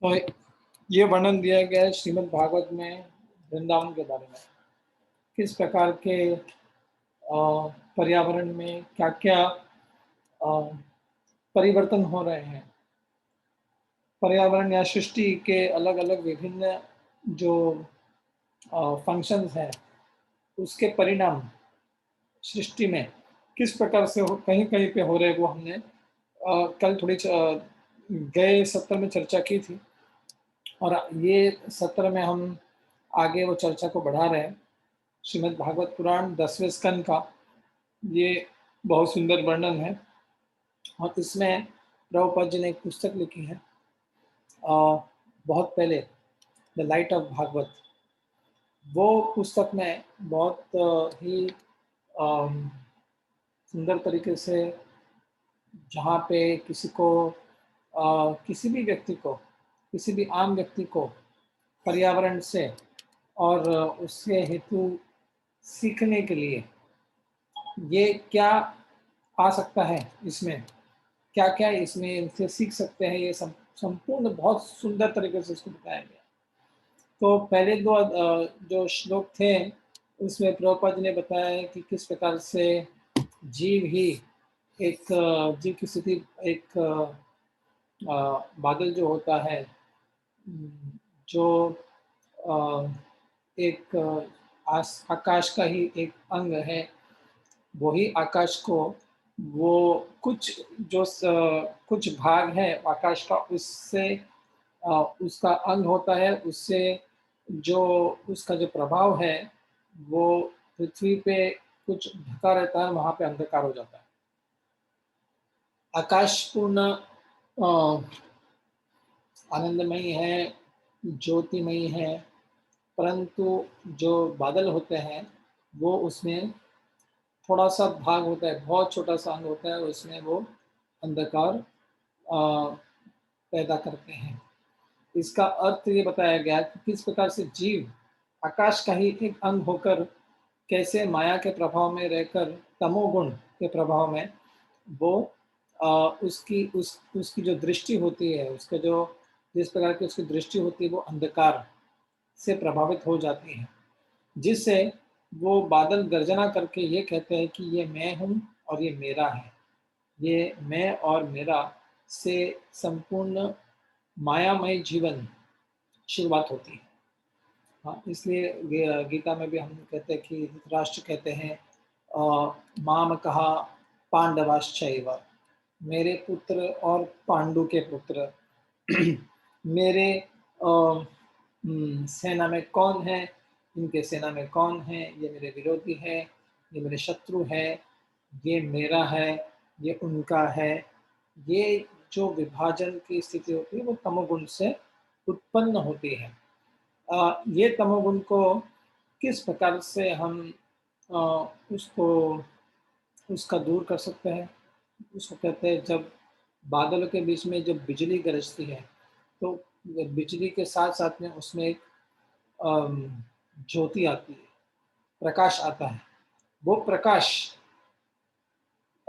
तो ये वर्णन दिया गया है श्रीमद् भागवत में वृंदावन के बारे में। किस प्रकार के पर्यावरण में क्या-क्या परिवर्तन हो रहे हैं। पर्यावरण या सृष्टि के अलग-अलग विभिन्न जो फंक्शंस हैं, उसके परिणाम सृष्टि में किस प्रकार से हो कहीं-कहीं पे हो रहे हैं, वो हमने कल गए सत्र में चर्चा की थी। और ये सत्र में हम आगे वो चर्चा को बढ़ा रहे हैं। श्रीमद् भागवत पुराण 10वें स्कंद का ये बहुत सुंदर वर्णन है और इसमें प्रभुपाद जी ने एक पुस्तक लिखी है बहुत पहले, द लाइट ऑफ भागवत। वो पुस्तक में बहुत ही सुंदर तरीके से जहाँ पे किसी भी व्यक्ति को, किसी भी आम व्यक्ति को पर्यावरण से और उसके हेतु सीखने के लिए ये क्या आ सकता है, इसमें क्या-क्या इसमें इनसे सीख सकते हैं, ये संपूर्ण बहुत सुंदर तरीके से इसको बताया गया। तो पहले दो जो श्लोक थे, उसमें प्रभुपाद जी ने बताया है कि किस प्रकार से जीव ही जीव की स्थिति एक बादल जो होता है, जो अ, एक आकाश का ही एक अंग है, वही आकाश को वो कुछ भाग है आकाश का, उससे उसका अंग होता है, उससे जो उसका जो प्रभाव है, वो पृथ्वी पे कुछ ढका रहता है, वहाँ पे अंधकार हो जाता है। आकाश पूर्ण आनंदमयी है, ज्योतिमयी है, परंतु जो बादल होते हैं, वो उसमें थोड़ा-सा भाग होता है, बहुत छोटा-सा अंग होता है, उसमें वो अंधकार पैदा करते हैं। इसका अर्थ ये बताया गया कि किस प्रकार से जीव आकाश का ही एक अंग होकर कैसे माया के प्रभाव में रहकर तमोगुण के प्रभाव में वो उसकी जो दृष्टि होती है, उसका जो जिस प्रकार की उसकी दृष्टि होती है, वो अंधकार से प्रभावित हो जाती है, जिससे वो बादल गर्जना करके ये कहते हैं कि ये मैं हूँ और ये मेरा है। ये मैं और मेरा से संपूर्ण मायामय जीवन शुरुआत होती है। हाँ, इसलिए गीता में भी हम कहते हैं कि धृतराष्ट्र कहते हैं माम कहा पांडवाश्चैव, मेरे पुत्र और पांडु के पुत्र मेरे सेना में कौन है, इनके सेना में कौन है, ये मेरे विरोधी है, ये मेरे शत्रु है, ये मेरा है, ये उनका है। ये जो विभाजन की स्थिति होती है, वो तमोगुण से उत्पन्न होती है। ये तमोगुण को किस प्रकार से हम अ, उसको उसका दूर कर सकते हैं? उसको कहते हैं, जब बादलों के बीच में जब बिजली गरजती है, तो बिजली के साथ-साथ में उसमें एक अम, ज्योति आती है, प्रकाश आता है। वो प्रकाश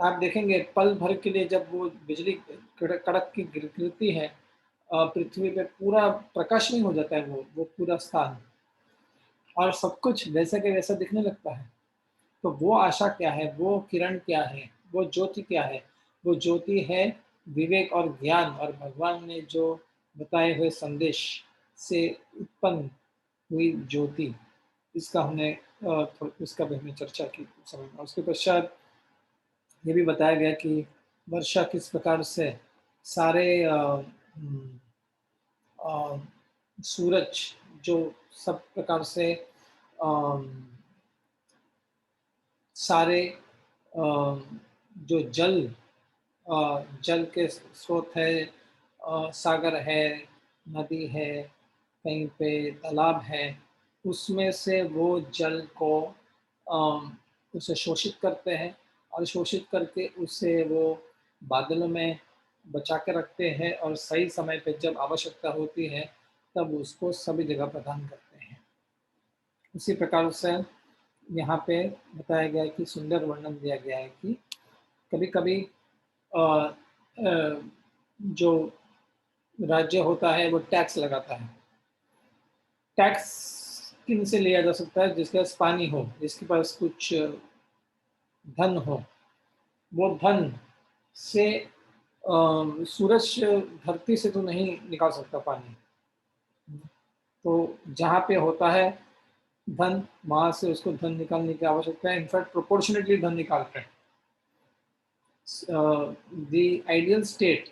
आप देखेंगे पल भर के लिए, जब वो बिजली कड़क कड़क की गिरती है पृथ्वी पे, पूरा प्रकाशमय हो जाता है वो पूरा स्थान, और सब कुछ वैसा के वैसा दिखने लगता है। तो वो आशा क्या है, वो किरण क्या है, वो ज्योति क्या है? वो ज्योति है विवेक और ज्ञान, और भगवान ने जो बताए हुए संदेश से उत्पन्न हुई ज्योति। इसका हमने इसका भी हमने चर्चा की उस समय में। उसके पश्चात ये भी बताया गया कि वर्षा किस प्रकार से सारे अ, सूरज जो सब प्रकार से अम, सारे जो जल के स्रोत है, सागर है, नदी है, कहीं पे तालाब है, उसमें से वो जल को उसे शोषित करते हैं, और शोषित करके उसे वो बादलों में बचा के रखते हैं, और सही समय पे जब आवश्यकता होती है, तब उसको सभी जगह प्रदान करते हैं। उसी प्रकार से यहाँ पे बताया गया है कि सुंदर वर्णन दिया गया है कि कभी-कभी अ, जो राज्य होता है वो टैक्स लगाता है। टैक्स किन से लिया जा सकता है? जिसके पास पानी हो, जिसके पास कुछ धन हो। वो धन से सूरज धरती से तो नहीं निकाल सकता पानी। तो जहाँ पे होता है धन, वहाँ से उसको धन निकालने की आवश्यकता है। इनफैक्ट प्रोपोर्शनेटली धन निकालते हैं। The ideal state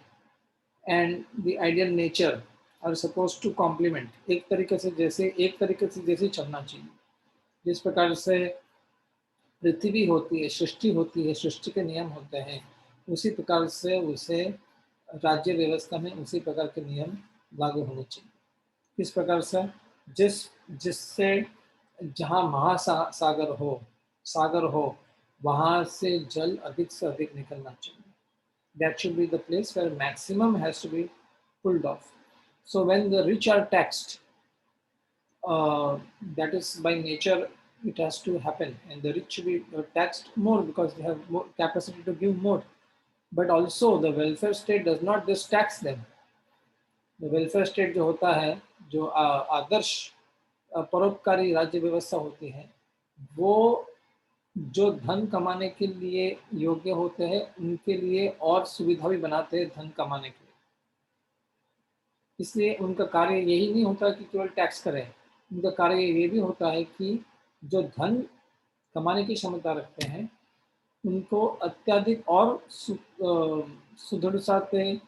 and the ideal nature are supposed to complement, एक तरीके से जैसे चलना चाहिए। जिस प्रकार से पृथ्वी होती है, सृष्टि होती है, सृष्टि के नियम होते हैं, उसी प्रकार से उसे राज्य व्यवस्था में उसी प्रकार के नियम लागू होने चाहिए। किस प्रकार से? जिस जिससे जहाँ महासागर हो, सागर हो, वहाँ से जल अधिक से अधिक निकलना चाहिए। That should be the place where maximum has to be pulled off. So when the rich are taxed, that is by nature it has to happen, and the rich should be taxed more because they have more capacity to give more. But also the welfare state does not just tax them. The welfare state जो होता है, जो आदर्श परोपकारी राज्य व्यवस्था होती है, वो जो धन कमाने के लिए योग्य होते हैं उनके लिए और सुविधा भी बनाते हैं धन कमाने के लिए। इसलिए उनका कार्य यही नहीं होता कि केवल टैक्स करें, उनका कार्य ये भी होता है कि जो धन कमाने की क्षमता रखते हैं उनको अत्यधिक और सुदृढ़ता से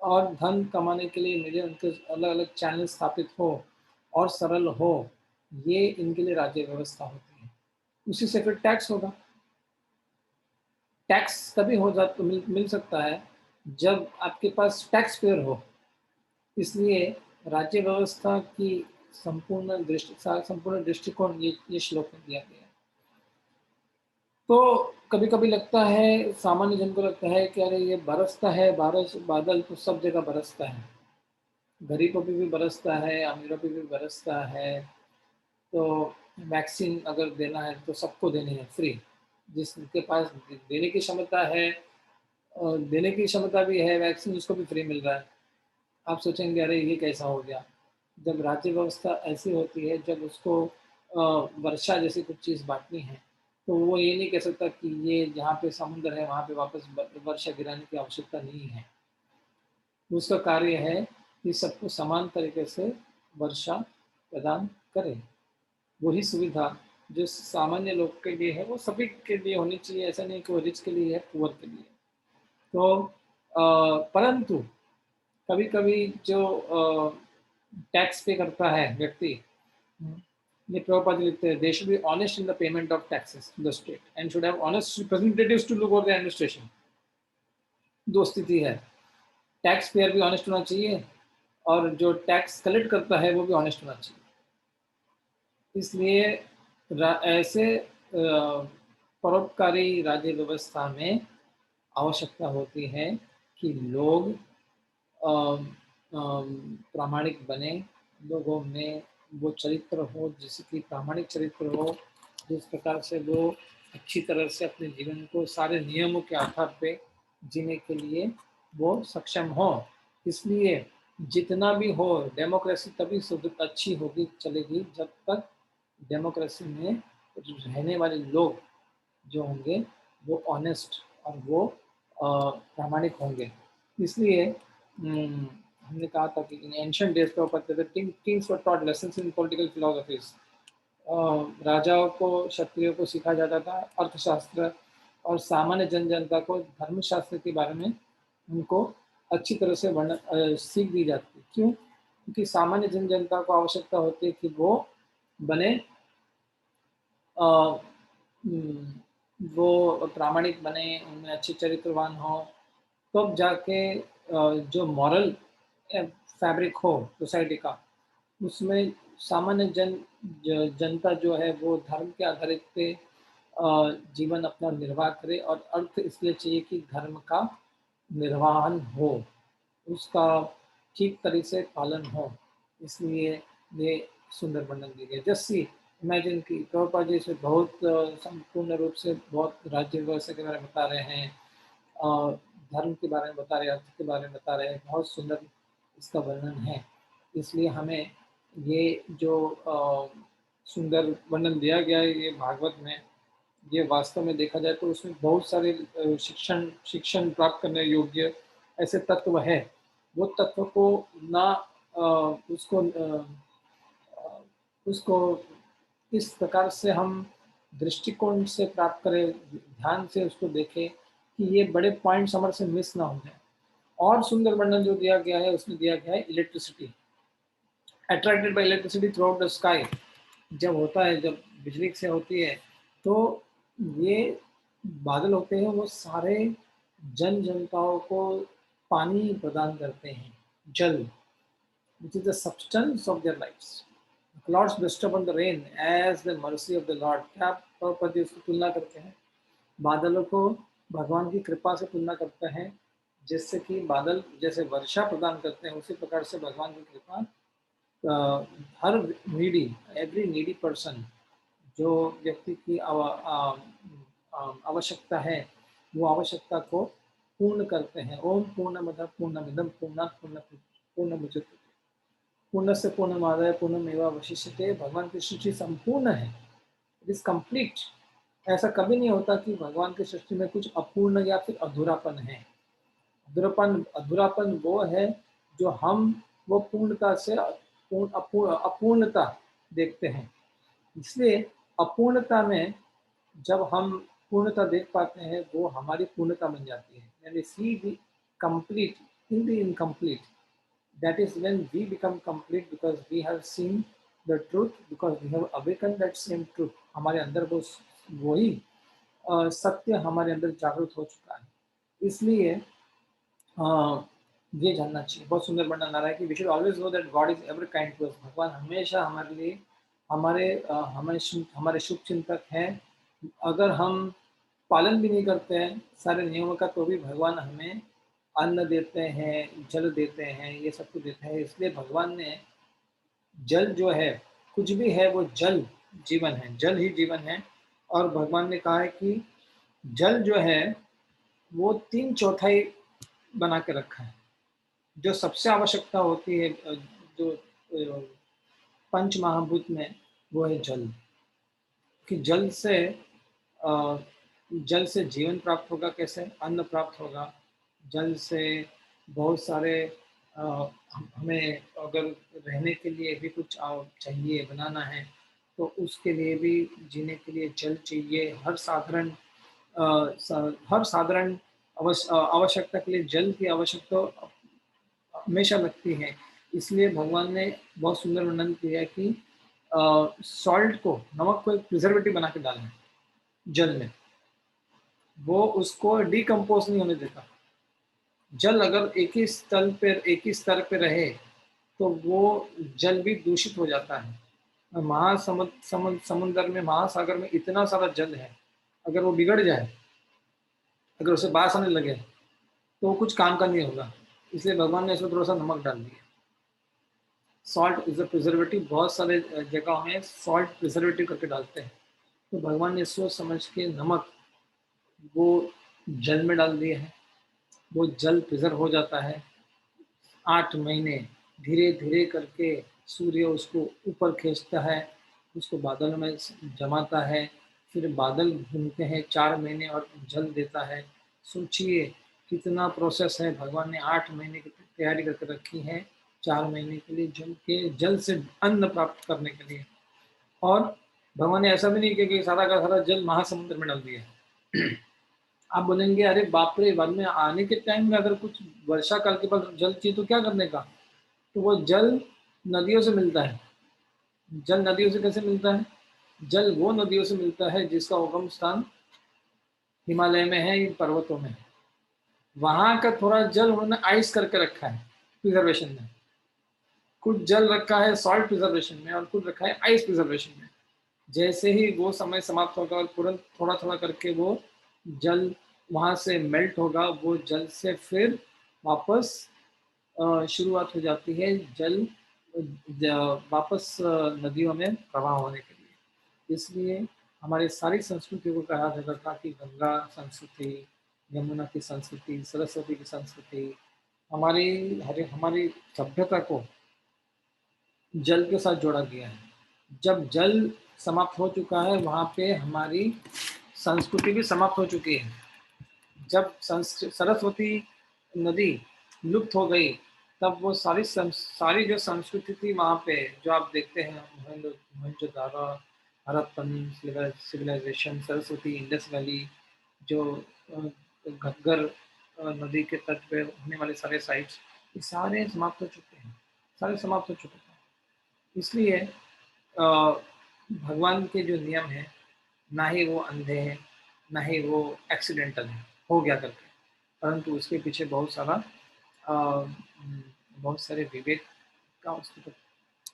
और धन कमाने के लिए मिले उनके अलग अलग चैनल स्थापित हो और सरल हो, ये इनके लिए राज्य व्यवस्था होती है। उसी से फिर टैक्स होगा। टैक्स तभी हो जाता मिल सकता है जब आपके पास टैक्स पेयर हो। इसलिए राज्य व्यवस्था की संपूर्ण दृष्टिकोण ये श्लोक में दिया गया है। तो कभी-कभी लगता है, सामान्य जन को लगता है कि अरे ये बरसता है बारिश, बादल तो सब जगह बरसता है, गरीबों पे भी बरसता है, अमीरों पे भी बरसता है। तो वैक्सीन अगर देना है तो सबको देनी है फ्री। जिसके पास देने की क्षमता है, देने की क्षमता भी है वैक्सीन, उसको भी फ्री मिल रहा है। आप सोचेंगे अरे ये कैसा हो गया? जब राज्य व्यवस्था ऐसी होती है, जब उसको वर्षा जैसी कुछ चीज़ बाँटनी है, तो वो ये नहीं कह सकता कि ये जहाँ पे समुद्र है वहाँ पे वापस वर्षा गिराने की आवश्यकता नहीं है। उसका कार्य है कि सबको समान तरीके से वर्षा प्रदान करे। वही सुविधा जो सामान्य लोग के लिए है वो सभी के लिए होनी चाहिए। ऐसा नहीं कि वो रिच के लिए है, पुअर के लिए। तो परंतु कभी-कभी जो टैक्स पे करता है व्यक्ति, ये प्रभुपाद जी लिखते हैं, they should be honest in the payment of taxes to the state and should have honest representatives to look over the administration. दो स्थिति है, टैक्स पेयर भी ऑनेस्ट होना चाहिए और जो टैक्स कलेक्ट करता है वो भी ऑनेस्ट होना चाहिए। इसलिए ऐसे परोपकारी राज्य व्यवस्था में आवश्यकता होती है कि लोग प्रामाणिक बने, लोगों में वो चरित्र हो जिसकी प्रामाणिक चरित्र हो, जिस प्रकार से वो अच्छी तरह से अपने जीवन को सारे नियमों के आधार पे जीने के लिए वो सक्षम हो। इसलिए जितना भी हो डेमोक्रेसी तभी अच्छी होगी चलेगी जब तक डेमोक्रेसी में रहने वाले लोग जो होंगे वो ऑनेस्ट और वो प्रामाणिक होंगे। इसलिए हमने कहा था कि इन एंशिएंट डेज पे पढ़ते थे, Kings were taught lessons in political philosophies. राजाओं को, क्षत्रियों को सिखाया जाता था अर्थशास्त्र, और सामान्य जनता को धर्मशास्त्र के बारे में उनको अच्छी तरह से सीख दी जाती है। क्यों? क्योंकि सामान्य जनता को आवश्यकता होती है कि वो बने वो प्रामाणिक बने, उनमें अच्छे चरित्रवान हो, तब जाके जो मॉरल फैब्रिक हो सोसाइटी का, उसमें सामान्य जनता जो है वो धर्म के आधारित पे जीवन अपना निर्वाह करे। और अर्थ इसलिए चाहिए कि धर्म का निर्वाहन हो, उसका ठीक तरीके से पालन हो। इसलिए ये सुंदर वर्णन दी गई। जस्ट सी इमेजिन कि प्रभुपाद जी इसे बहुत संपूर्ण रूप से बहुत राज्य व्यवस्था के बारे में बता रहे हैं, धर्म के बारे में बता रहे हैं, अर्थ के बारे में बता रहे हैं, बहुत सुंदर इसका वर्णन है। इसलिए हमें ये जो सुंदर वर्णन दिया गया है ये भागवत में, ये वास्तव में देखा जाए तो उसमें बहुत सारे शिक्षण शिक्षण प्राप्त करने योग्य ऐसे तत्व है। वो तत्व को ना उसको इस प्रकार से हम दृष्टिकोण से प्राप्त करें, ध्यान से उसको देखें कि ये बड़े पॉइंट्स हमारे से मिस ना हो जाए। और सुंदर वर्णन जो दिया गया है उसमें दिया गया है electricity, attracted by electricity through out the sky. जब होता है, जब बिजली से होती है, तो ये बादल होते हैं वो सारे जनताओं को पानी प्रदान करते हैं, जल, which is the substance of their lives. The clouds bestow upon the rain as the mercy of the Lord. क्या प्रभुपद उसकी तुलना करते हैं, बादलों को भगवान की कृपा से तुलना करते हैं, जिससे कि बादल जैसे वर्षा प्रदान करते हैं उसी प्रकार से भगवान की कृपा हर नीडी, एवरी नीडी पर्सन, जो व्यक्ति की आवश्यकता है वो आवश्यकता को पूर्ण करते हैं। ओम पूर्णमद पूर्णमिदं पूर्णात् पूर्णमुदच्यते पूर्णस्य पूर्णमादाय पूर्णमेवावशिष्यते। भगवान की सृष्टि संपूर्ण है, इट इज कंप्लीट। ऐसा कभी नहीं होता कि भगवान की सृष्टि में कुछ अपूर्ण या फिर अधूरापन है। अधूरापन वो है जो हम वो पूर्णता से अपूर्णता देखते हैं। इसलिए अपूर्णता में जब हम पूर्णता देख पाते हैं वो हमारी पूर्णता बन जाती है। यानी see the complete in the incomplete, that is when we become complete because we have seen the truth, because we have awakened that same truth। हमारे अंदर वो वही सत्य हमारे अंदर जागृत हो चुका है। इसलिए ये जानना चाहिए। बहुत सुंदर वर्णन आ रहा है कि we should always know that God is ever kind to us. भगवान हमेशा हमारे लिए हमारे शुभ चिंतक हैं। अगर हम पालन भी नहीं करते हैं सारे नियमों का तो भी भगवान हमें अन्न देते हैं, जल देते हैं, ये सब कुछ देते हैं। इसलिए भगवान ने जल जो है, कुछ भी है वो जल जीवन है, जल ही जीवन है। और भगवान ने कहा है कि जल जो है वो 3/4 बना के रखा है। जो सबसे आवश्यकता होती है जो पंच महाभूत में, वो है जल। कि अ, जल से जीवन प्राप्त होगा, कैसे अन्न प्राप्त होगा। जल से बहुत सारे हमें अगर रहने के लिए भी कुछ चाहिए, बनाना है तो उसके लिए भी, जीने के लिए जल चाहिए। हर साधारण आवश्यकता के लिए जल की आवश्यकता हमेशा लगती है। इसलिए भगवान ने बहुत सुंदर वर्णन किया है कि सॉल्ट को, नमक को एक प्रिजर्वेटिव बना के डालना है जल में, वो उसको डिकम्पोज नहीं होने देता। जल अगर एक ही स्तर पे रहे तो वो जल भी दूषित हो जाता है। समुद्र में, महासागर में इतना सारा जल है, अगर वो बिगड़ जाए, अगर उसे बास आने लगे तो वो कुछ काम का नहीं होगा। इसलिए भगवान ने इसमें थोड़ा सा नमक डाल दिया। Salt is a preservative. बहुत सारे जगहों में सॉल्ट प्रिजर्वेटिव करके डालते हैं, तो भगवान ने सोच समझ के नमक वो जल में डाल दिया है। वो जल प्रिजर्व हो जाता है। 8 महीने धीरे धीरे करके सूर्य उसको ऊपर खींचता है, उसको बादल में जमाता है, फिर बादल घूमते हैं 4 महीने और जल देता है। सोचिए कितना प्रोसेस है। भगवान ने 8 महीने की तैयारी करके रखी है 4 महीने के लिए, जल से अन्न प्राप्त करने के लिए। और भगवान ने ऐसा भी नहीं किया कि सारा का सारा जल महासमुद्र में डाल दिया। आप बोलेंगे अरे बाप रे, बाद में आने के टाइम में अगर कुछ वर्षा काल के बाद जल चाहिए तो क्या करने का। तो वो जल नदियों से मिलता है। जल नदियों से कैसे मिलता है? जल वो नदियों से मिलता है जिसका उगम स्थान हिमालय में है, इन पर्वतों में है। वहां का थोड़ा जल उन्होंने आइस करके रखा है प्रिजर्वेशन में। कुछ जल रखा है सॉल्ट प्रिजर्वेशन में और कुछ रखा है आइस प्रिजर्वेशन में। जैसे ही वो समय समाप्त होगा और तुरंत थोड़ा थोड़ा करके वो जल वहां से मेल्ट होगा, वो जल से फिर वापस शुरुआत हो जाती है जल वापस नदियों में प्रवाह होने के लिए। इसलिए हमारी सारी संस्कृति को कहा जाता था कि गंगा संस्कृति, यमुना की संस्कृति, सरस्वती की संस्कृति, हमारी सभ्यता को जल के साथ जोड़ा गया है। जब जल समाप्त हो चुका है, वहाँ पे हमारी संस्कृति भी समाप्त हो चुकी है। जब सरस्वती नदी लुप्त हो गई, तब वो सारी जो संस्कृति थी वहाँ पे, जो आप देखते हैं Mohenjodaro, Harappan civilisation, Saraswati, Indus valley, जो घग्गर नदी के तट पे होने वाले सारे साइट्स, ये सारे समाप्त हो चुके हैं, सारे समाप्त हो चुके हैं। इसलिए भगवान के जो नियम हैं, ना ही वो अंधे हैं, ना ही वो एक्सीडेंटल है, हो गया करके, परंतु उसके पीछे बहुत सारे विवेक का उसके ऊपर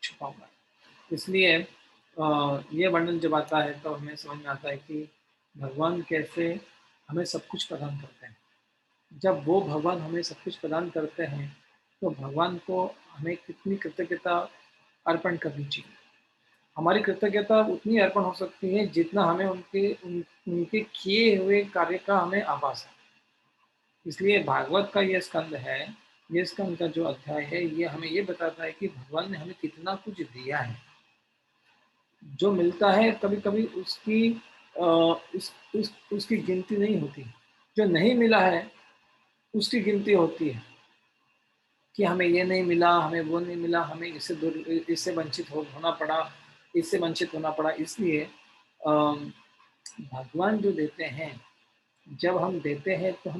छुपा हुआ है। इसलिए ये वर्णन जब आता है तो हमें समझ में आता है कि भगवान कैसे हमें सब कुछ प्रदान करते हैं। जब वो भगवान हमें सब कुछ प्रदान करते हैं, तो भगवान को हमें कितनी कृतज्ञता अर्पण करनी चाहिए। हमारी कृतज्ञता उतनी अर्पण हो सकती है जितना हमें उनके किए हुए कार्य का हमें आभास है। इसलिए भागवत का ये स्कंद है, ये स्कंद का जो अध्याय है, ये हमें ये बताता है कि भगवान ने हमें कितना कुछ दिया है। जो मिलता है कभी कभी उसकी गिनती नहीं होती। जो नहीं मिला है उसकी गिनती होती है कि हमें ये नहीं मिला, हमें वो नहीं मिला, हमें इससे वंचित होना पड़ा, इससे वंचित होना पड़ा। इसलिए भगवान जो देते हैं, जब हम देते हैं तो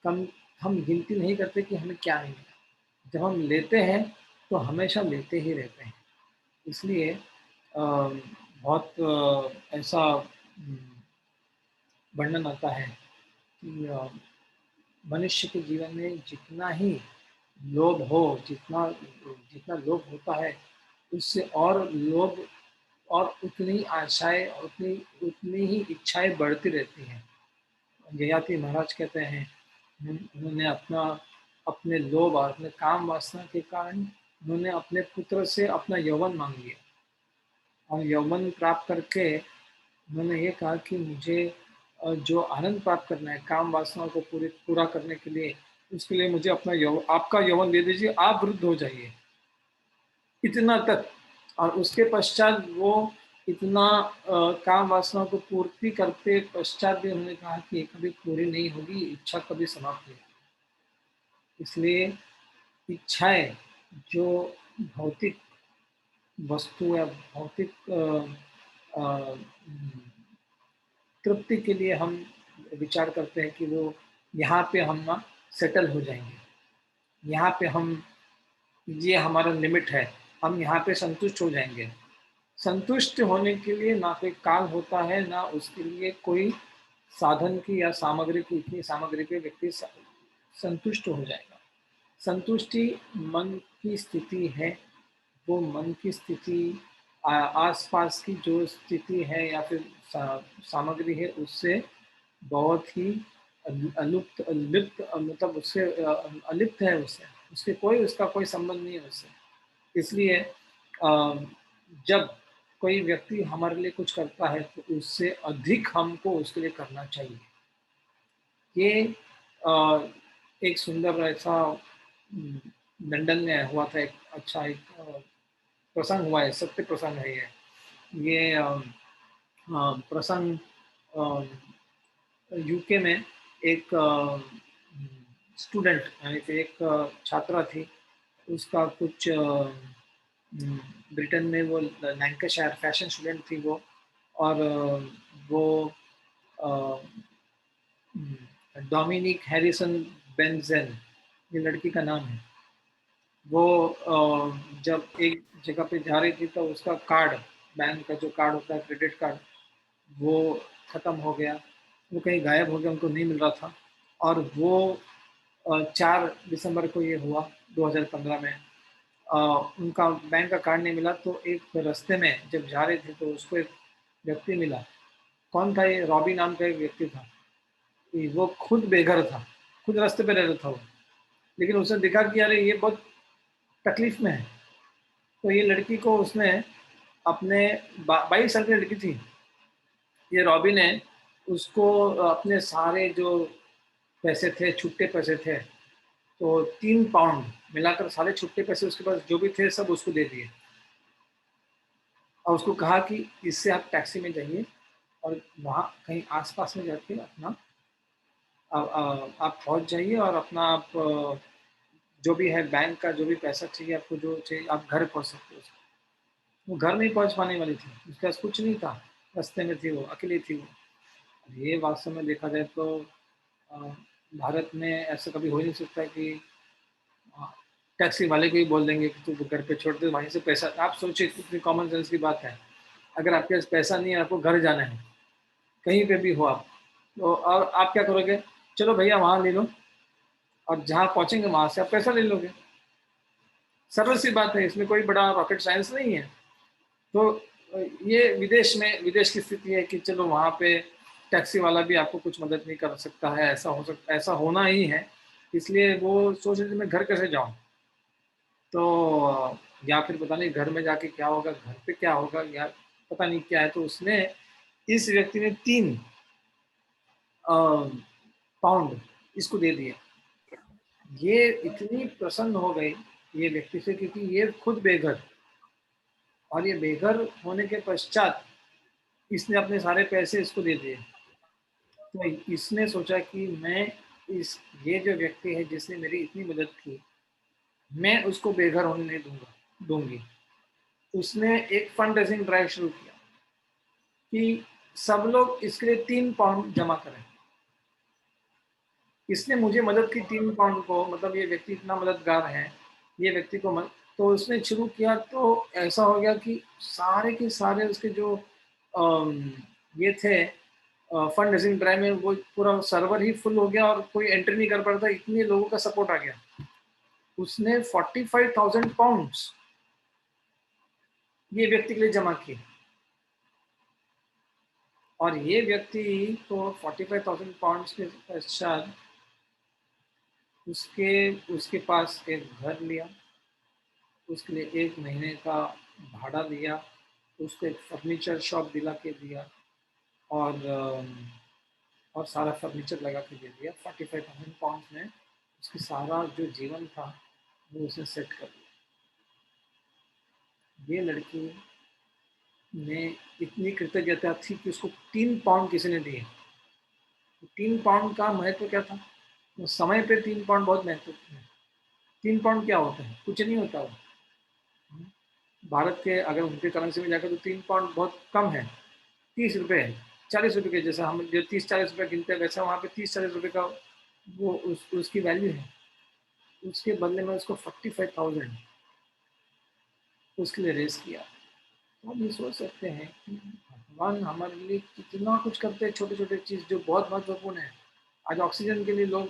कम हम गिनती नहीं करते कि हमें क्या नहीं मिला। जब हम लेते हैं तो हमेशा लेते ही रहते हैं। इसलिए बहुत ऐसा वर्णन आता है कि मनुष्य के जीवन में जितना ही लोभ हो, जितना जितना लोभ होता है, उससे और लोभ और उतनी आशाएं, उतनी उतनी ही इच्छाएं बढ़ती रहती हैं। ययाति महाराज कहते हैं, उन्होंने अपने लोभ और अपने काम वासना के कारण उन्होंने अपने पुत्र से अपना यौवन मांग लिया, और यौवन प्राप्त करके उन्होंने ये कहा कि मुझे जो आनंद प्राप्त करना है काम वासनाओं को पूरा करने के लिए, उसके लिए मुझे आपका यौवन दे दीजिए, आप वृद्ध हो जाइए, इतना तक। और उसके पश्चात वो इतना काम वासनाओं को पूर्ति करते पश्चात भी उन्होंने कहा कि ये कभी पूरी नहीं होगी, इच्छा कभी समाप्त नहीं होगी। इसलिए इच्छाएं जो भौतिक वस्तु या भौतिक तृप्ति के लिए हम विचार करते हैं कि वो यहाँ पे हम ना सेटल हो जाएंगे, यहाँ पे हम, ये हमारा लिमिट है, हम यहाँ पे संतुष्ट हो जाएंगे। संतुष्ट होने के लिए ना कोई काल होता है, ना उसके लिए कोई साधन की या सामग्री की, इतनी सामग्री पे व्यक्ति संतुष्ट हो जाएगा। संतुष्टि मन की स्थिति है। वो मन की स्थिति आसपास की जो स्थिति है या फिर सामग्री है, उससे बहुत ही अलुप्त अलिप्त, मतलब उससे अलिप्त है, उससे उसके कोई उसका कोई संबंध नहीं है उससे। इसलिए जब कोई व्यक्ति हमारे लिए कुछ करता है तो उससे अधिक हमको उसके लिए करना चाहिए। ये एक सुंदर ऐसा लंदन में हुआ था, एक अच्छा एक प्रसंग हुआ है, सत्य प्रसंग है ये प्रसंग यूके में एक स्टूडेंट, यानी कि एक छात्रा थी, उसका कुछ ब्रिटेन में वो लैंकाशायर फैशन स्टूडेंट थी वो, और वो डोमिनिक हैरिसन बेंजेन, ये लड़की का नाम है। वो जब एक जगह पे जा रही थी तो उसका कार्ड, बैंक का जो कार्ड होता है, क्रेडिट कार्ड, वो ख़त्म हो गया, वो कहीं गायब हो गया, उनको नहीं मिल रहा था। और वो 4 दिसंबर को ये हुआ 2015 में, उनका बैंक का कार्ड नहीं मिला। तो एक रास्ते में जब जा रहे थे तो उसको एक व्यक्ति मिला। कौन था ये? रॉबी नाम का एक व्यक्ति था। वो खुद बेघर था, खुद रास्ते पे रह रहा था वो, लेकिन उसने देखा कि यार ये बहुत तकलीफ में है। तो ये लड़की को उसने अपने 22 साल की लड़की थी ये रॉबी ने, उसको अपने सारे जो पैसे थे, छुट्टे पैसे थे, तो 3 पाउंड मिलाकर सारे छुट्टे पैसे उसके पास जो भी थे सब उसको दे दिए और उसको कहा कि इससे आप टैक्सी में जाइए और वहाँ कहीं आस-पास में जाके अपना आप पहुँच जाइए और अपना आप जो भी है बैंक का जो भी पैसा चाहिए आपको जो चाहिए आप घर पहुँच सकते हो। वो घर नहीं पहुँच पाने वाली थी, उसके पास कुछ नहीं था, रास्ते में थी वो, अकेली थी वो। ये वास्तव में देखा जाए तो अ, भारत में ऐसा कभी हो ही नहीं सकता कि अ, टैक्सी वाले को ही बोल देंगे कि तू घर पे छोड़ दे, वहीं से पैसा आप सोचिए कितनी कॉमन सेंस की बात है। अगर आपके पास पैसा नहीं है, आपको घर जाना है, कहीं पे भी हो आप, तो और आप क्या करोगे? चलो भैया वहाँ ले लो और जहाँ पहुँचेंगे वहाँ से आप पैसा ले लोगे। सरल सी बात है, इसमें कोई बड़ा रॉकेट साइंस नहीं है। तो ये विदेश की स्थिति है कि चलो वहाँ पे टैक्सी वाला भी आपको कुछ मदद नहीं कर सकता है, ऐसा होना ही है, इसलिए वो सोच रहे थे मैं घर कैसे जाऊँ? तो या फिर पता नहीं घर में जाके क्या होगा, घर पे क्या होगा या पता नहीं क्या है, तो उसने इस व्यक्ति ने 3 अ, पाउंड इसको दे दिए। ये इतनी प्रसन्न हो गई ये व्यक्ति से क्योंकि ये खुद बेघर और ये बेघर होने के पश्चात इसने अपने सारे पैसे इसको दे दिए। तो इसने सोचा कि मैं इस ये जो व्यक्ति है जिसने मेरी इतनी मदद की, मैं उसको बेघर होने नहीं दूँगी। उसने एक फंड रेज़िंग ड्राइव शुरू किया कि सब लोग इसके लिए 3 पाउंड जमा करें। इसने मुझे मदद की 3 पाउंड को मतलब ये व्यक्ति इतना मददगार है, ये व्यक्ति को मद तो उसने शुरू किया तो ऐसा हो गया कि सारे के सारे उसके जो अम, ये थे फंड रेज़िंग ड्राइव में वो पूरा सर्वर ही फुल हो गया और कोई एंट्री नहीं कर पा रहा था, इतने लोगों का सपोर्ट आ गया। उसने 45,000 पाउंड्स ये व्यक्ति के लिए जमा किए और ये व्यक्ति को 45,000 पाउंड्स के पश्चात उसके उसके पास एक घर लिया, उसके लिए 1 महीने का भाड़ा दिया, उसको एक फर्नीचर शॉप दिला के दिया और और सारा फर्नीचर लगा के दे दिया। 45,000 पाउंड्स में उसकी सारा जो जीवन था, वो उसने सेट कर दिया। ये लड़की में इतनी कृतज्ञता थी कि उसको 3 पाउंड किसी ने दिए। 3 पाउंड का महत्व क्या था? उस समय पे 3 पाउंड बहुत महत्वपूर्ण है। 3 पाउंड क्या होता है? कुछ नहीं होता वो। भारत के अगर उनके करेंसी में जाकर तो 3 पाउंड बहुत कम है, 30 रुपए है, 40 रुपए के जैसा हम जो 30-40 रुपए गिनते हैं वैसा वहाँ पे 30-40 रुपए का वो उसकी वैल्यू है। उसके बदले में उसको 45,000 उसके लिए रेज़ किया। तो आप ये सोच सकते हैं कि भगवान हमारे लिए कितना कुछ करते हैं, छोटे-छोटे चीज़ जो बहुत महत्वपूर्ण है। आज ऑक्सीजन के लिए लोग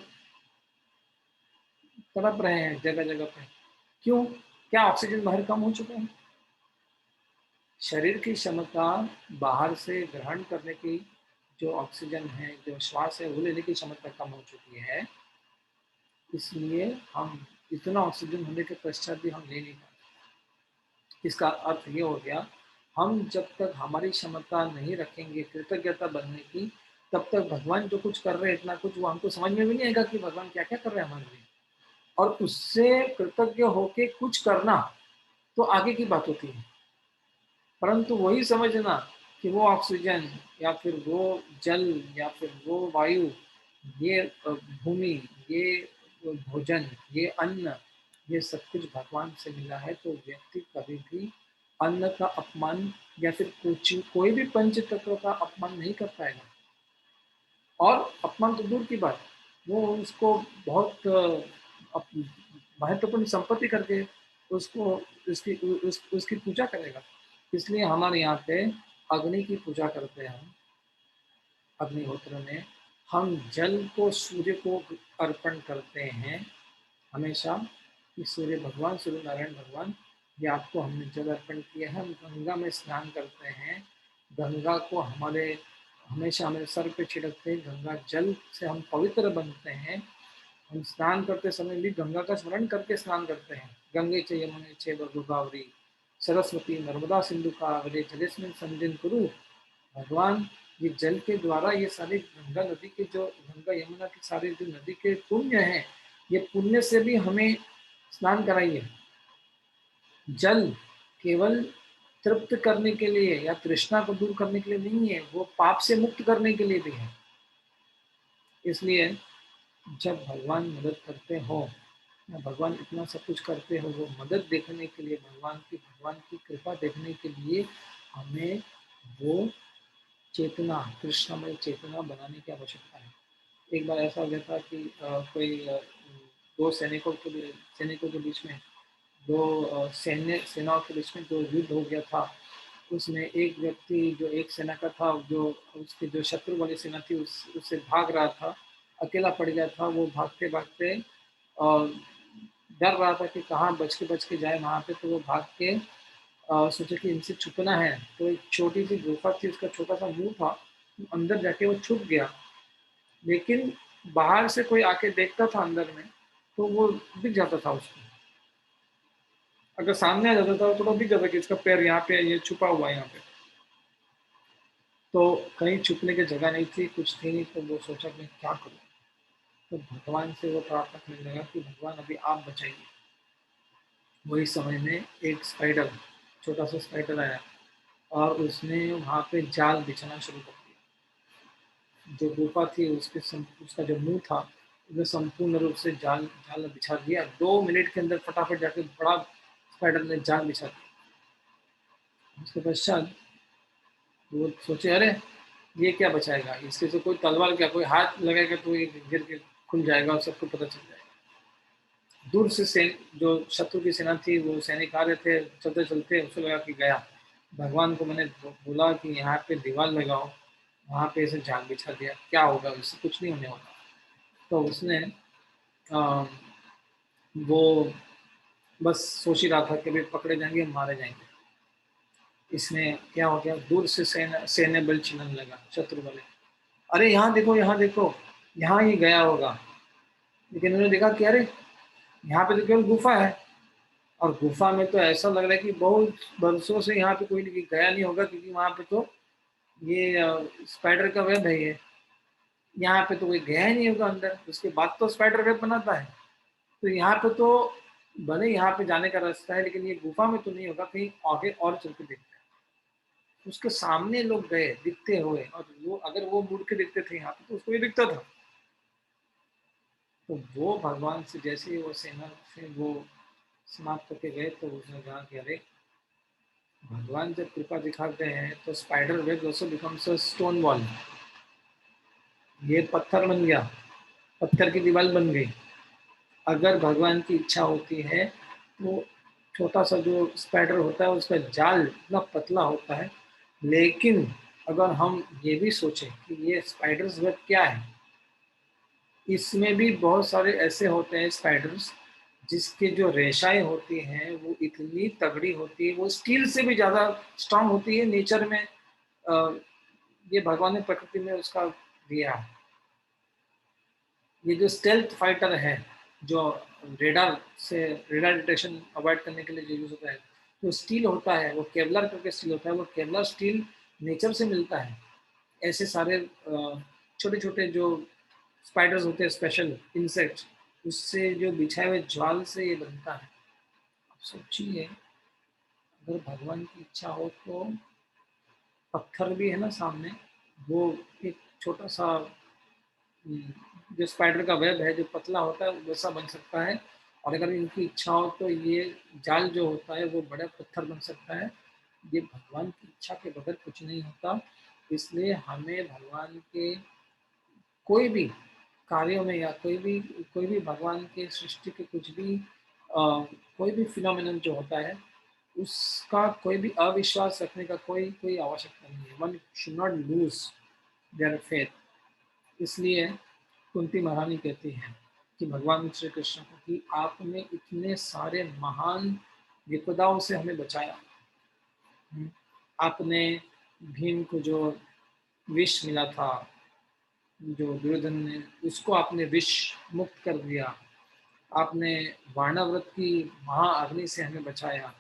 तड़प रहे हैं जगह-जगह पे। क्यों? क्या ऑक्सीजन बाहर कम हो चुका है? शरीर की क्षमता बाहर से ग्रहण करने की जो ऑक्सीजन है, जो श्वास है, वो लेने की क्षमता कम हो चुकी है। इसलिए हम इतना ऑक्सीजन होने के पश्चात भी हम ले नहीं पाते। इसका अर्थ ये हो गया, हम जब तक हमारी क्षमता नहीं रखेंगे कृतज्ञता बनने की, तब तक भगवान जो कुछ कर रहे हैं इतना कुछ वो हमको समझ में भी नहीं आएगा कि भगवान क्या-क्या कर रहे हैं हमारे लिए। और उससे कृतज्ञ होके कुछ करना, तो आगे की बात होती है। परंतु वही समझना कि वो ऑक्सीजन या फिर वो जल या फिर वो वायु, ये भूमि, ये भोजन, ये अन्न, ये सब कुछ भगवान से मिला है, तो व्यक्ति कभी भी अन्न का अपमान या फिर कुछ कोई भी पंच तत्व का अपमान नहीं कर पाएगा। और अपमान तो दूर की बात, वो उसको बहुत अप महत्वपूर्ण संपत्ति करके उसको उसकी पूजा करेगा। इसलिए हमारे यहाँ पे अग्नि की पूजा करते हैं हम, अग्निहोत्र में। हम जल को सूर्य को अर्पण करते हैं हमेशा कि सूर्य नारायण भगवान, ये आपको हमने जल अर्पण किया है। हम गंगा में स्नान करते हैं, गंगा को हमेशा हमारे सर पे छिड़कते हैं, गंगा जल से हम पवित्र बनते हैं। हम स्नान करते समय भी गंगा का स्मरण करके स्नान करते हैं। गंगे च यमुने चैव गोदावरी सरस्वती नर्मदा सिंधु कावेरी जलेस्मिन् सन्निधिं कुरु। भगवान ये जल के द्वारा ये सारे गंगा नदी के जो गंगा यमुना के सारे जो नदी के पुण्य हैं, ये पुण्य से भी हमें स्नान कराइए। जल केवल तृप्त करने के लिए या तृष्णा को दूर करने के लिए नहीं है, वो पाप से मुक्त करने के लिए भी है। इसलिए जब भगवान मदद करते हो या भगवान इतना सब कुछ करते हो, वो मदद देखने के लिए, भगवान की कृपा देखने के लिए हमें वो चेतना, कृष्णमय चेतना बनाने की आवश्यकता है। एक बार ऐसा हो गया था कि कोई दो सैनिकों के बीच में, दो सेनाओं के बीच में जो युद्ध हो गया था, उसमें एक व्यक्ति जो एक सेना का था, जो उसकी जो शत्रु वाली सेना थी, उससे भाग रहा था, अकेला पड़ गया था। वो भागते भागते डर रहा था कि कहाँ बच के जाए वहाँ पे। तो वो भाग के सोचा कि इनसे छुपना है। तो एक छोटी सी गुफा थी, उसका छोटा सा मुंह था, अंदर जाके वो छुप गया। लेकिन बाहर से कोई आके देखता था अंदर में, तो वो दिख जाता था उसको। अगर सामने आ जाता था तो दिख जाता कि इसका पैर यहाँ पे, ये छुपा हुआ है यहाँ पे। तो कहीं छुपने की जगह नहीं थी, कुछ थी नहीं। तो वो सोचा कि मैं क्या करूँ। तो भगवान से वो प्रार्थना करने लगा कि भगवान अभी आप बचाइए। वही समय में एक स्पाइडर, छोटा सा स्पाइडर आया और उसने वहाँ पे जाल बिछाना शुरू कर दिया। जो गुफा थी उसका जो मुंह था, उसने संपूर्ण रूप से जाल जाल बिछा दिया। 2 मिनट के अंदर फटाफट जाके बड़ा स्पाइडर ने जाल बिछा दिया। उसके पश्चात वो सोचे, अरे ये क्या बचाएगा, इसके तो कोई तलवार, क्या कोई हाथ लगाएगा तो ये गिर के खुल जाएगा और सबको पता चल जाएगा। दूर से जो शत्रु की सेना थी, वो सैनिक आ रहे थे, चलते चलते उसे लगा कि गया। भगवान को मैंने बोला कि यहाँ पे दीवार लगाओ, वहाँ पे इसे जाल बिछा दिया, क्या होगा, इससे कुछ नहीं होने वाला। तो उसने आ, वो बस सोच ही रहा था कि भाई पकड़े जाएंगे, मारे जाएंगे। इसमें क्या हो गया, दूर से सैन्य बल चिल्लाने लगा, शत्रु वाले, अरे यहाँ देखो, यहाँ देखो, यहाँ ही गया होगा। लेकिन उन्होंने देखा कि अरे यहाँ पे तो केवल गुफा है, और गुफा में तो ऐसा लग रहा है कि बहुत बरसों से यहाँ पे कोई गया नहीं होगा, क्योंकि वहां पे तो ये स्पाइडर का वेब है। ये यहाँ पे तो कोई गया ही नहीं होगा अंदर, उसके बाद तो स्पाइडर वेब बनाता है। तो यहाँ पे तो भले यहाँ पे जाने का रास्ता है, लेकिन ये गुफा में तो नहीं होगा, कहीं आगे और चल के देखते हैं। उसके सामने लोग गए दिखते हुए, और वो अगर वो मुड़ के दिखते थे यहाँ पे तो उसको ये दिखता था। तो वो भगवान से जैसे ही वो सेना से वो समाप्त होके गए, तो उसने कहा कि अरे भगवान जब कृपा दिखाते हैं तो spider web also becomes a stone wall. ये पत्थर बन गया, पत्थर की दीवार बन गई। अगर भगवान की इच्छा होती है तो छोटा सा जो स्पाइडर होता है उसका जाल इतना पतला होता है। लेकिन अगर हम ये भी सोचें कि ये स्पाइडर्स वेब क्या है, इसमें भी बहुत सारे ऐसे होते हैं स्पाइडर्स जिसके जो रेशाएं होती हैं वो इतनी तगड़ी होती है, वो स्टील से भी ज़्यादा स्ट्रांग होती है नेचर में। ये भगवान ने प्रकृति में उसका दिया है। ये जो स्टेल्थ फाइटर है, जो रेडार से रेडार डिटेक्शन अवॉइड करने के लिए जो यूज होता है, तो स्टील होता है, वो केवलर करके स्टील होता है। वो केवलर स्टील नेचर से मिलता है। ऐसे सारे छोटे छोटे जो स्पाइडर्स होते हैं, स्पेशल इंसेक्ट, उससे जो बिछाए हुए ज्वाल से ये बनता है। अब सोचिए, अगर भगवान की इच्छा हो तो पत्थर भी है ना सामने, वो एक छोटा सा जो स्पाइडर का वेब है जो पतला होता है वैसा बन सकता है। और अगर इनकी इच्छा हो तो ये जाल जो होता है वो बड़ा पत्थर बन सकता है। ये भगवान की इच्छा के बगैर कुछ नहीं होता। इसलिए हमें भगवान के कोई भी कार्यों में या कोई भी भगवान के सृष्टि के कुछ भी कोई भी फिनोमिनन जो होता है, उसका कोई भी अविश्वास रखने का कोई कोई आवश्यकता नहीं है। One should not lose their faith. इसलिए कुंती महारानी कहती है कि भगवान श्री कृष्ण को कि आपने इतने सारे महान विपदाओं से हमें बचाया। आपने भीम को जो विष मिला था, जो दुर्योधन ने, उसको आपने विष मुक्त कर दिया। आपने वाणाव्रत की महाअग्नि से हमें बचाया।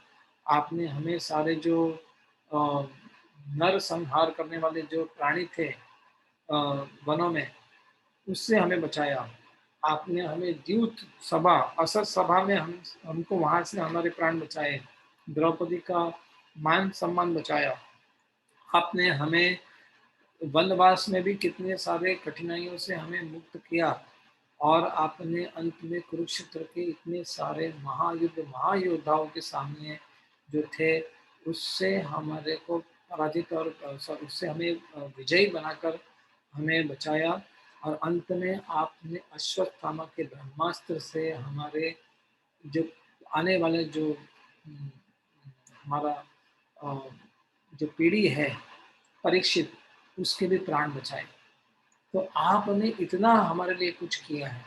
आपने हमें सारे जो नर संहार करने वाले जो प्राणी थे वनों में, उससे हमें बचाया। आपने हमें द्यूत सभा, असत सभा में हमको वहां से हमारे प्राण बचाए, द्रौपदी का मान सम्मान बचाया। आपने हमें वनवास में भी कितने सारे कठिनाइयों से हमें मुक्त किया, और आपने अंत में कुरुक्षेत्र के इतने सारे महायोद्धाओं के सामने जो थे, उससे हमारे को पराजित और उससे हमें विजयी बनाकर हमें बचाया। और अंत में आपने अश्वत्थामा के ब्रह्मास्त्र से हमारे जो आने वाले जो हमारा अ, जो पीढ़ी है परीक्षित, उसके भी प्राण बचाए। तो आपने इतना हमारे लिए कुछ किया है,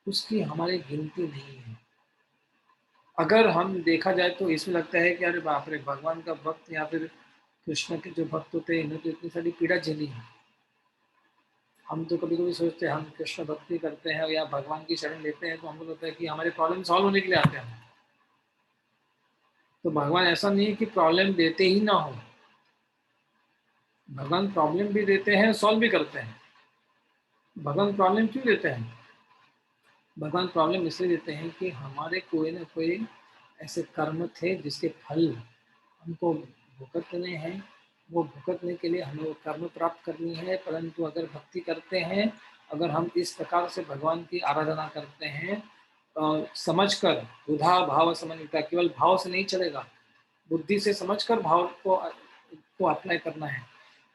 उसकी हमारी गिनती नहीं है। अगर हम देखा जाए तो इसमें लगता है कि अरे बाप रे, भगवान का भक्त या फिर कृष्ण के जो भक्त होते हैं, इन्होंने तो इतनी सारी पीड़ा झेली है। हम तो कभी कभी सोचते हैं, हम कृष्ण भक्ति करते हैं या भगवान की शरण लेते हैं तो हमको लगता है कि हमारे प्रॉब्लम सॉल्व होने के लिए आते हैं। तो भगवान ऐसा नहीं है कि प्रॉब्लम देते ही ना हो, भगवान प्रॉब्लम भी देते हैं, सॉल्व भी करते हैं। भगवान प्रॉब्लम क्यों देते हैं? भगवान प्रॉब्लम इसलिए देते हैं कि हमारे कोई ना कोई ऐसे कर्म थे जिसके फल हमको भुगतने हैं। वो भुगतने के लिए हमें वो कर्म प्राप्त करनी है। परंतु अगर भक्ति करते हैं, अगर हम इस प्रकार से भगवान की आराधना करते हैं, समझकर, बुधा भाव समन्विता, केवल भाव से नहीं चलेगा, बुद्धि से समझकर भाव को अप्लाई करना है।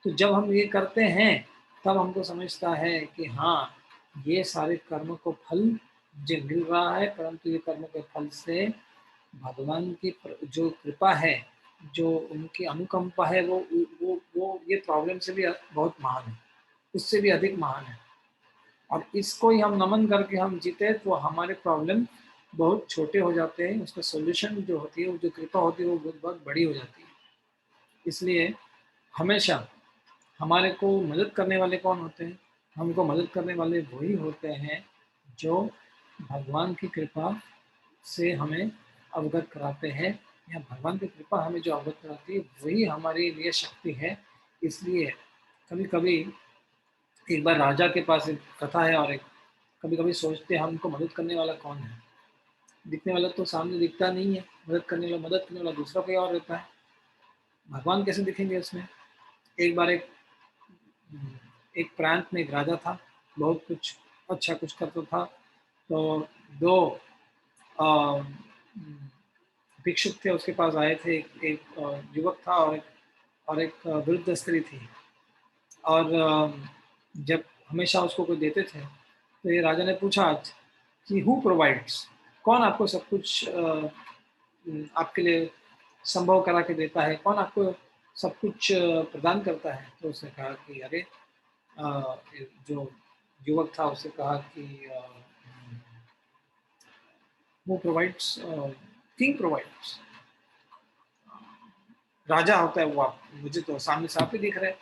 तो जब हम ये करते हैं, तब हमको समझता है कि हाँ, ये सारे कर्म को फल मुझे मिल रहा है, परंतु ये कर्म के फल से भगवान की जो कृपा है, जो उनकी अनुकंपा है, वो ये प्रॉब्लम से भी बहुत महान है, उससे भी अधिक महान है। और इसको ही हम नमन करके हम जीते तो हमारे प्रॉब्लम बहुत छोटे हो जाते हैं, उसका सोल्यूशन जो होती है, वो जो कृपा होती है, वो बहुत बहुत बड़ी हो जाती है। इसलिए हमेशा हमारे को मदद करने वाले कौन होते हैं? हमको मदद करने वाले वही होते हैं जो भगवान की कृपा से हमें अवगत कराते हैं, या भगवान की कृपा हमें जो अवगत कराती है वही हमारे लिए शक्ति है। इसलिए कभी कभी एक बार राजा के पास एक कथा है, और एक कभी कभी सोचते हैं हमको मदद करने वाला कौन है। दिखने वाला तो सामने दिखता नहीं है, मदद करने वाला दूसरा कोई और रहता है। भगवान कैसे दिखेंगे उसमें? एक बार एक प्रांत में एक राजा था, बहुत कुछ अच्छा कुछ करता था। तो दो अ, भिक्षुक थे, उसके पास आए थे। एक युवक था और एक वृद्ध स्त्री थी। और जब हमेशा उसको कोई देते थे, तो ये राजा ने पूछा आज कि हु प्रोवाइड्स, कौन आपको सब कुछ आपके लिए संभव करा के देता है, कौन आपको सब कुछ प्रदान करता है? तो उसने कहा कि अरे, जो युवक था उसने कहा कि वो प्रोवाइड्स, किंग प्रोवाइड्स, राजा होता है वो। आप मुझे तो सामने साफ ही दिख रहा है।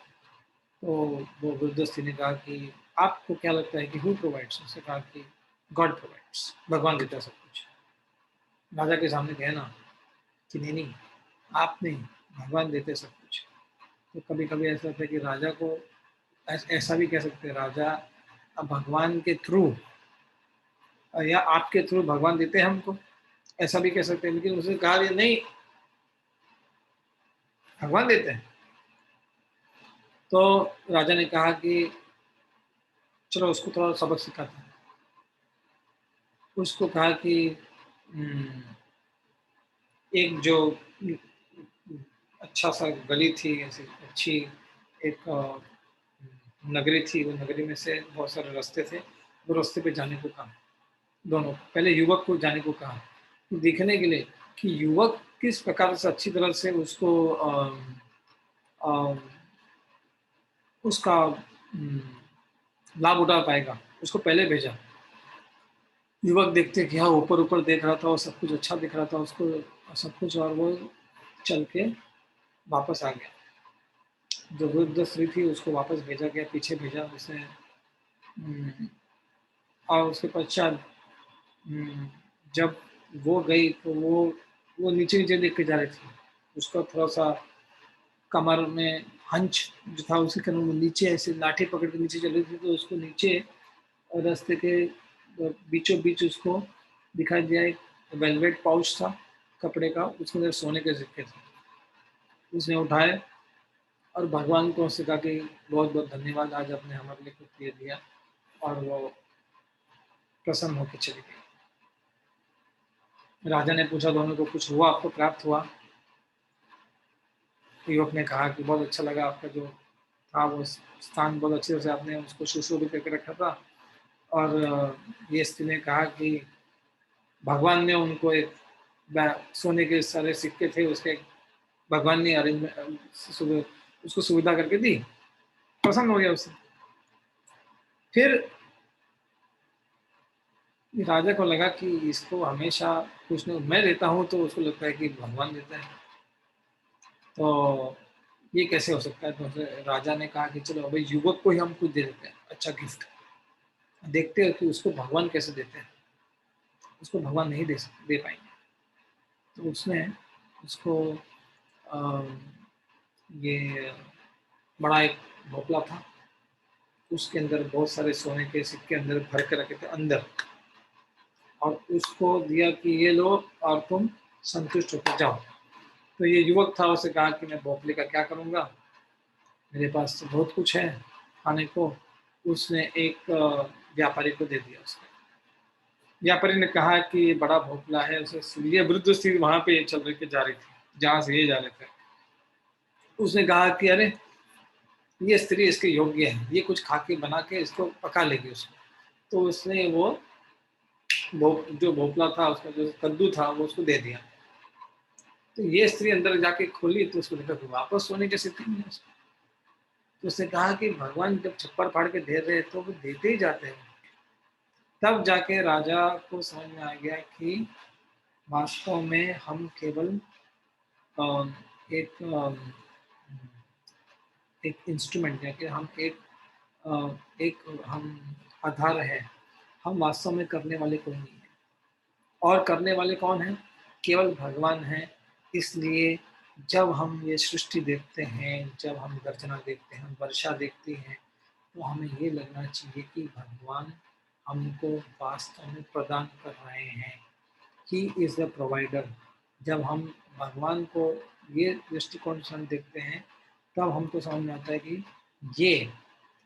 तो वो गुरदस्ती ने कहा कि आपको क्या लगता है कि हु प्रोवाइड्स? उसने कहा कि गॉड प्रोवाइड्स, भगवान देता है सब कुछ। राजा के सामने कहना कि नहीं नहीं, आप नहीं, भगवान देते सब कुछ। तो कभी कभी ऐसा होता है कि राजा को ऐसा भी कह सकते हैं, राजा अब भगवान के थ्रू या आपके थ्रू भगवान देते हैं हमको, ऐसा भी कह सकते हैं। लेकिन उसने कहा नहीं, भगवान देते हैं। तो राजा ने कहा कि चलो उसको थोड़ा सबक सिखाते हैं। उसको कहा कि एक जो अच्छा सा गली थी, ऐसी अच्छी एक नगरी थी, वो नगरी में से बहुत सारे रास्ते थे, वो रास्ते पे जाने को कहा। दोनों पहले युवक को जाने को कहा, देखने के लिए कि युवक किस प्रकार से अच्छी तरह से उसको अ, उसका लाभ उठा पाएगा, उसको पहले भेजा। युवक देखते कि हाँ, ऊपर ऊपर देख रहा था और सब कुछ अच्छा दिख रहा था उसको सब कुछ, और वो चल के वापस आ गया। जो वृद्ध स्त्री थी उसको वापस भेजा गया, पीछे भेजा उसे। और उसके पश्चात जब वो गई तो वो नीचे नीचे देख के जा रही थी। उसका थोड़ा सा कमर में हंच जो था, उसके कमर में नीचे ऐसे लाठी पकड़ के नीचे चल रही थी, तो उसको नीचे रास्ते के बीचों बीच उसको दिखाई दिया एक वेलवेट पाउच था कपड़े का, उसके अंदर सोने के सिक्के थे। उसने उठाए और भगवान को उससे कहा कि बहुत बहुत धन्यवाद, आज आपने हमारे लिए कुछ दे दिया, और वो प्रसन्न होकर चली गई। राजा ने पूछा दोनों को, कुछ हुआ आपको प्राप्त हुआ? युवक ने कहा कि बहुत अच्छा लगा, आपका जो था वो स्थान बहुत अच्छे से आपने उसको सुशोभित करके रखा था। और ये स्त्री ने कहा कि भगवान ने उनको एक सोने के सारे सिक्के थे, उसके भगवान ने अरेंज उसको सुविधा करके दी, प्रसन्न हो गया उससे। फिर राजा को लगा कि इसको हमेशा कुछ न मैं देता हूँ तो उसको लगता है कि भगवान देता है, तो ये कैसे हो सकता है? तो राजा ने कहा कि चलो अभी युवक को ही हम कुछ दे देते हैं, अच्छा गिफ्ट, देखते हैं कि उसको भगवान कैसे देते हैं। उसको भगवान नहीं दे पाएंगे। तो उसने उसको ये बड़ा एक भोपला था, उसके अंदर बहुत सारे सोने के सिक्के अंदर भर के रखे थे अंदर, और उसको दिया कि ये लो और तुम संतुष्ट होकर जाओ। तो ये युवक था, उसे कहा कि मैं भोपले का क्या करूँगा, मेरे पास तो बहुत कुछ है खाने को। उसने एक व्यापारी को दे दिया। उसने व्यापारी ने कहा कि ये बड़ा भोपला है, उसे ये वृद्ध स्त्री वहां पे चल रही जा रही थी जहां से ये जा रहे थे। उसने कहा कि अरे ये स्त्री इसके योग्य है, ये कुछ खा के बना के इसको पका लेगी उसको। तो उसने जो भोपला था, उसका जो कद्दू था, वो उसको दे दिया। तो ये स्त्री अंदर जाके खोली तो उसको देखा कि वापस सोने के सिक्के नहीं है उसको। तो उसने कहा कि भगवान जब छप्पर फाड़ के दे रहे तो वो देते ही जाते हैं। तब जाके राजा को समझ में आ गया कि वास्तव में हम केवल एक एक इंस्ट्रूमेंट है, कि हम एक हम आधार है, हम वास्तव में करने वाले कोई नहीं है। और करने वाले कौन है? केवल भगवान है। इसलिए जब हम ये सृष्टि देखते हैं, जब हम गर्जना देखते हैं, वर्षा देखते हैं, तो हमें ये लगना चाहिए कि भगवान हमको वास्तव में प्रदान कर रहे हैं। He is the provider. जब हम भगवान को ये दृष्टिकोण से हम देखते हैं, तब हमको समझ में आता है कि ये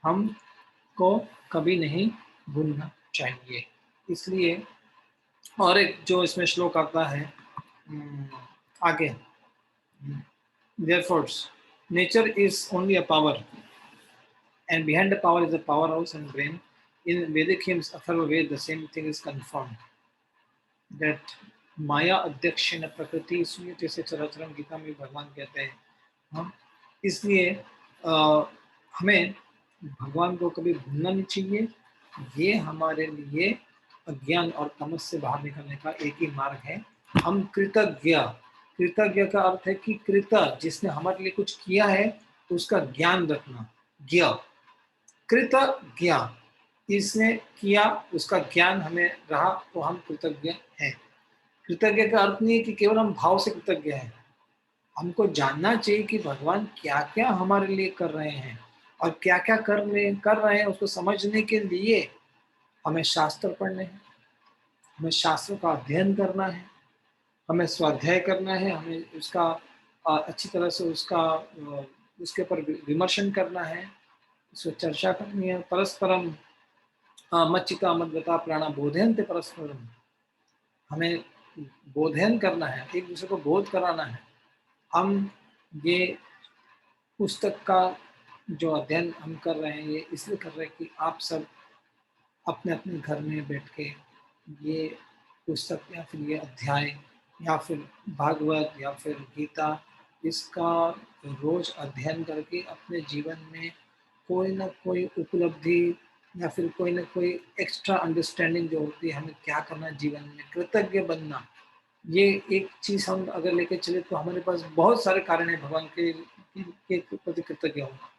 हमको कभी नहीं भूलना चाहिए। इसलिए और एक जो इसमें श्लोक आता है आगे, therefore nature is only a power, and behind the power is a powerhouse and brain. In Vedic hymns Atharva Ved, the same thing is confirmed, that माया अध्यक्ष न प्रकृति सुनियते से चराचरम, गीता में भगवान कहते हैं। हम इसलिए हमें भगवान को कभी भूलना नहीं चाहिए। ये हमारे लिए अज्ञान और तमस से बाहर निकलने का एक ही मार्ग है। हम कृतज्ञ, कृतज्ञ का अर्थ है कि कृत जिसने हमारे लिए कुछ किया है तो उसका ज्ञान रखना, ज्ञ कृतज्ञ, इसने किया उसका ज्ञान हमें रहा तो हम कृतज्ञ हैं। कृतज्ञ का अर्थ नहीं है कि केवल हम भाव से कृतज्ञ हैं। हमको जानना चाहिए कि भगवान क्या क्या हमारे लिए कर रहे हैं, और क्या क्या कर रहे हैं उसको समझने के लिए हमें शास्त्र पढ़ने हैं, हमें शास्त्रों का अध्ययन करना है, हमें स्वाध्याय करना है, हमें उसका अच्छी तरह से उसके ऊपर विमर्शन करना है, उसको चर्चा करनी है। परस्परम मच्चिता मद्गता प्राणा बोधयन्ते परस्परम, हमें बोधन करना है, एक दूसरे को बोध कराना है। हम ये पुस्तक का जो अध्ययन हम कर रहे हैं, ये इसलिए कर रहे हैं कि आप सब अपने अपने घर में बैठ के ये पुस्तक या फिर ये अध्याय या फिर भागवत या फिर गीता, इसका रोज अध्ययन करके अपने जीवन में कोई ना कोई उपलब्धि या फिर कोई ना कोई एक्स्ट्रा अंडरस्टैंडिंग जो होती है, हमें क्या करना जीवन में, कृतज्ञ बनना, ये एक चीज़ हम अगर लेके चले तो हमारे पास बहुत सारे कारण है भगवान के प्रति कृतज्ञ होना।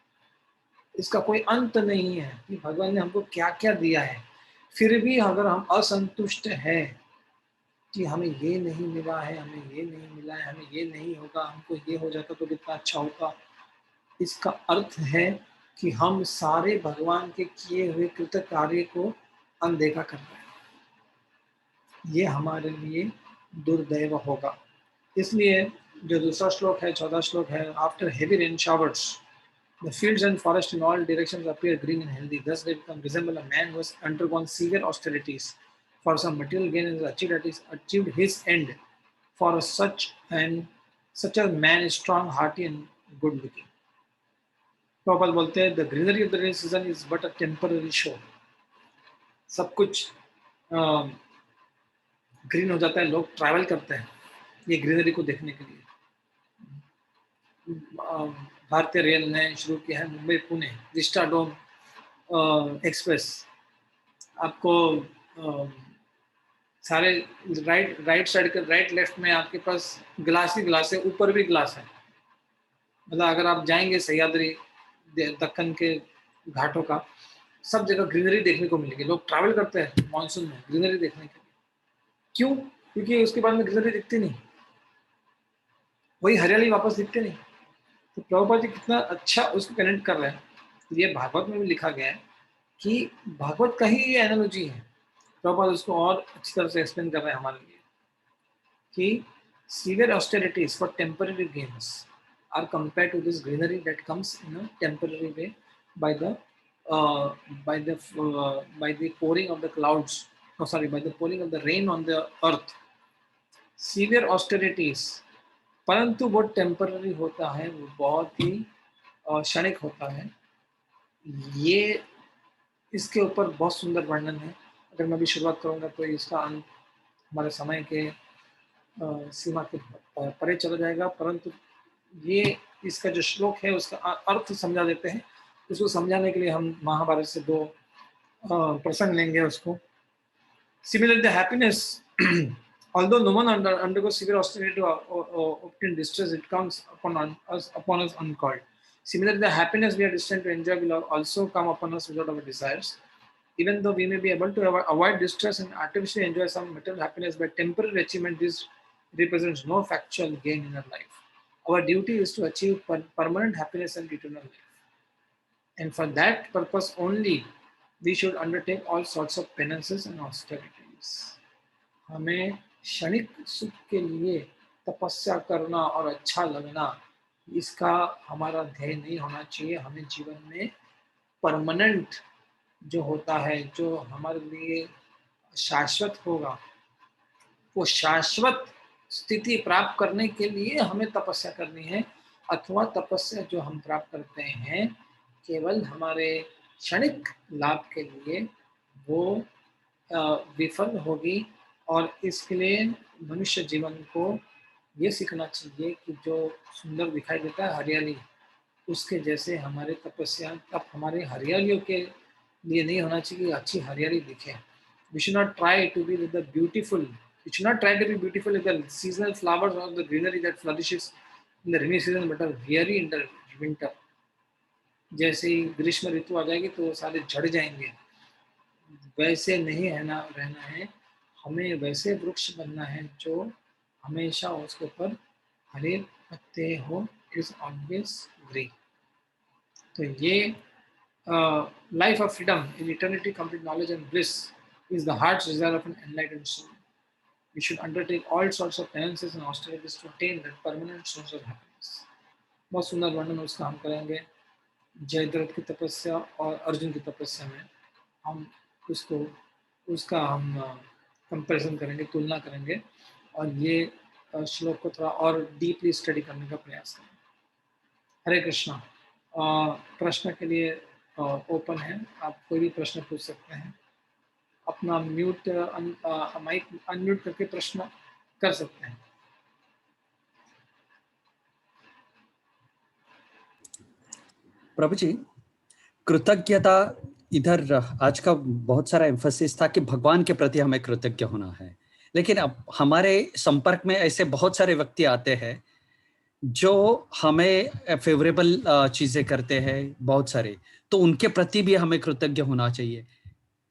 इसका कोई अंत नहीं है कि भगवान ने हमको क्या क्या दिया है। फिर भी अगर हम असंतुष्ट हैं कि हमें ये नहीं मिला है, हमें ये नहीं मिला है, हमें ये नहीं होगा, हमको ये हो जाता तो कितना अच्छा होता, इसका अर्थ है कि हम सारे भगवान के किए हुए कृत कार्य को अनदेखा कर रहे हैं। ये हमारे लिए दुर्दैव होगा। इसलिए जो दूसरा श्लोक है, 14 श्लोक है, after heavy rain showers the fields and forests in all directions appear green and healthy. Thus, they become resemble a man who has undergone severe austerities for some material gain and has achieved his end. For such a man is strong, hearty, and good looking. Prabhupada बोलते हैं, the greenery of the rainy season is but a temporary show. सब कुछ green हो जाता है, लोग travel करते हैं ये ग्रीनरी को देखने के लिए। भारतीय रेल ने शुरू किया है मुंबई पुणे विस्टाडोम एक्सप्रेस। आपको सारे राइट साइड के राइट लेफ्ट में आपके पास ग्लास ही ग्लास है, ऊपर भी ग्लास है। मतलब अगर आप जाएंगे सह्याद्री दक्कन के घाटों का, सब जगह ग्रीनरी देखने को मिलेगी। लोग ट्रैवल करते हैं मानसून में ग्रीनरी देखने के लिए। क्यों? क्योंकि उसके बाद में ग्रीनरी दिखती नहीं, वही हरियाली वापस दिखती नहीं। तो प्रभुपाद जी कितना अच्छा उसको कनेक्ट कर रहे हैं। ये भागवत में भी लिखा गया है कि भागवत का ही ये एनालॉजी है। प्रभुपाद उसको और अच्छी तरह से एक्सप्लेन कर रहे हैं हमारे लिए कि severe austerities for temporary gains are compared to this greenery that comes in a temporary way by the uh, by the pouring of the clouds. Oh, sorry, by the pouring of the rain on the earth. Severe austerities, परंतु वो temporary होता है, वो बहुत ही क्षणिक होता है। ये इसके ऊपर बहुत सुंदर वर्णन है। अगर मैं भी शुरुआत करूंगा तो इसका अंत हमारे समय के सीमा के परे चला जाएगा, परंतु ये इसका जो श्लोक है उसका अर्थ समझा देते हैं। उसको समझाने के लिए हम महाभारत से दो प्रसंग लेंगे उसको। Similarly, the happiness, although no one undergoes severe austerity or obtain distress, it comes upon us uncalled. Similarly, the happiness we are destined to enjoy will also come upon us without our desires. Even though we may be able to avoid distress and artificially enjoy some material happiness by temporary achievement, this represents no factual gain in our life. Our duty is to achieve permanent happiness and eternal life. And for that purpose only, we should undertake all sorts of penances and austerities. हमें क्षणिक सुख के लिए तपस्या करना और अच्छा लगना, इसका हमारा ध्येय नहीं होना चाहिए। हमें जीवन में परमानेंट जो होता है, जो हमारे लिए शाश्वत होगा, वो शाश्वत स्थिति प्राप्त करने के लिए हमें तपस्या करनी है। अथवा तपस्या जो हम प्राप्त करते हैं केवल हमारे क्षणिक लाभ के लिए, वो विफल होगी। और इसके लिए मनुष्य जीवन को ये सीखना चाहिए कि जो सुंदर दिखाई देता है हरियाली, उसके जैसे हमारे तपस्या अब हमारे हरियालियों के लिए नहीं होना चाहिए कि अच्छी हरियाली दिखे। We should not try to be with the beautiful. We should not try to be beautiful with the seasonal flowers or the greenery that flourishes in the rainy season, but are weary in the winter. जैसे ही ग्रीष्म ऋतु आ जाएगी तो वो सारे झड़ जाएंगे, वैसे नहीं रहना है। हमें वैसे वृक्ष बनना है जो हमेशा उसके ऊपर हरे पत्ते हो, इज ऑलवेज ग्रीन। तो ये life of freedom in eternity, complete knowledge and bliss is the heart's desire of an enlightened soul. We should undertake all sorts of penances and austerities to attain that permanent source of happiness. बहुत सुंदर वर्णन उसका हम करेंगे जयद्रथ की तपस्या और अर्जुन की तपस्या में। हम उसका हम कंपैरिजन करेंगे, तुलना करेंगे, और ये श्लोक को थोड़ा और डीपली स्टडी करने का प्रयास करेंगे। हरे कृष्णा। प्रश्न के लिए ओपन है, आप कोई भी प्रश्न पूछ सकते हैं। अपना माइक अनम्यूट करके प्रश्न कर सकते हैं। प्रभु जी, कृतज्ञता इधर आज का बहुत सारा एम्फसिस था कि भगवान के प्रति हमें कृतज्ञ होना है, लेकिन अब हमारे संपर्क में ऐसे बहुत सारे व्यक्ति आते हैं जो हमें फेवरेबल चीजें करते हैं बहुत सारे, तो उनके प्रति भी हमें कृतज्ञ होना चाहिए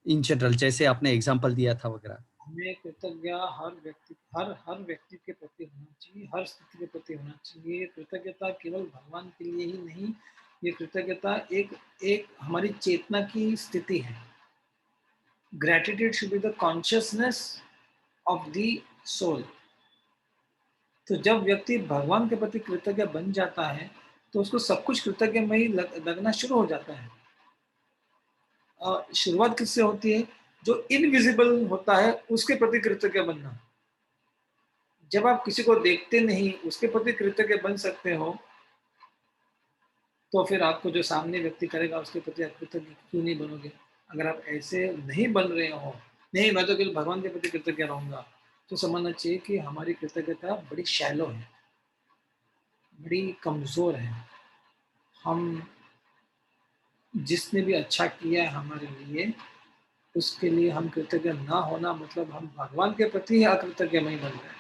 इन जनरल, जैसे आपने एग्जांपल दिया था वगैरह। हमें कृतज्ञ हर व्यक्ति के प्रति होना चाहिए, हर स्थिति के प्रति होना चाहिए। कृतज्ञता केवल भगवान के लिए ही नहीं, ये कृतज्ञता एक हमारी चेतना की स्थिति है। Gratitude should be the consciousness of the soul. तो जब व्यक्ति भगवान के प्रति कृतज्ञ बन जाता है तो उसको सब कुछ कृतज्ञमय लगना शुरू हो जाता है। शुरुआत किससे होती है? जो इनविजिबल होता है उसके प्रति कृतज्ञ बनना। जब आप किसी को देखते नहीं उसके प्रति कृतज्ञ बन सकते हो, तो फिर आपको जो सामने व्यक्ति करेगा उसके प्रति आप कृतज्ञ क्यों नहीं बनोगे? अगर आप ऐसे नहीं बन रहे हो, नहीं मैं तो केवल भगवान के प्रति कृतज्ञ रहूंगा, तो समझना चाहिए कि हमारी कृतज्ञता बड़ी शैलो है, बड़ी कमजोर है। हम जिसने भी अच्छा किया है हमारे लिए, उसके लिए हम कृतज्ञ ना होना मतलब हम भगवान के प्रति ही अकृतज्ञ नहीं बन रहे हैं।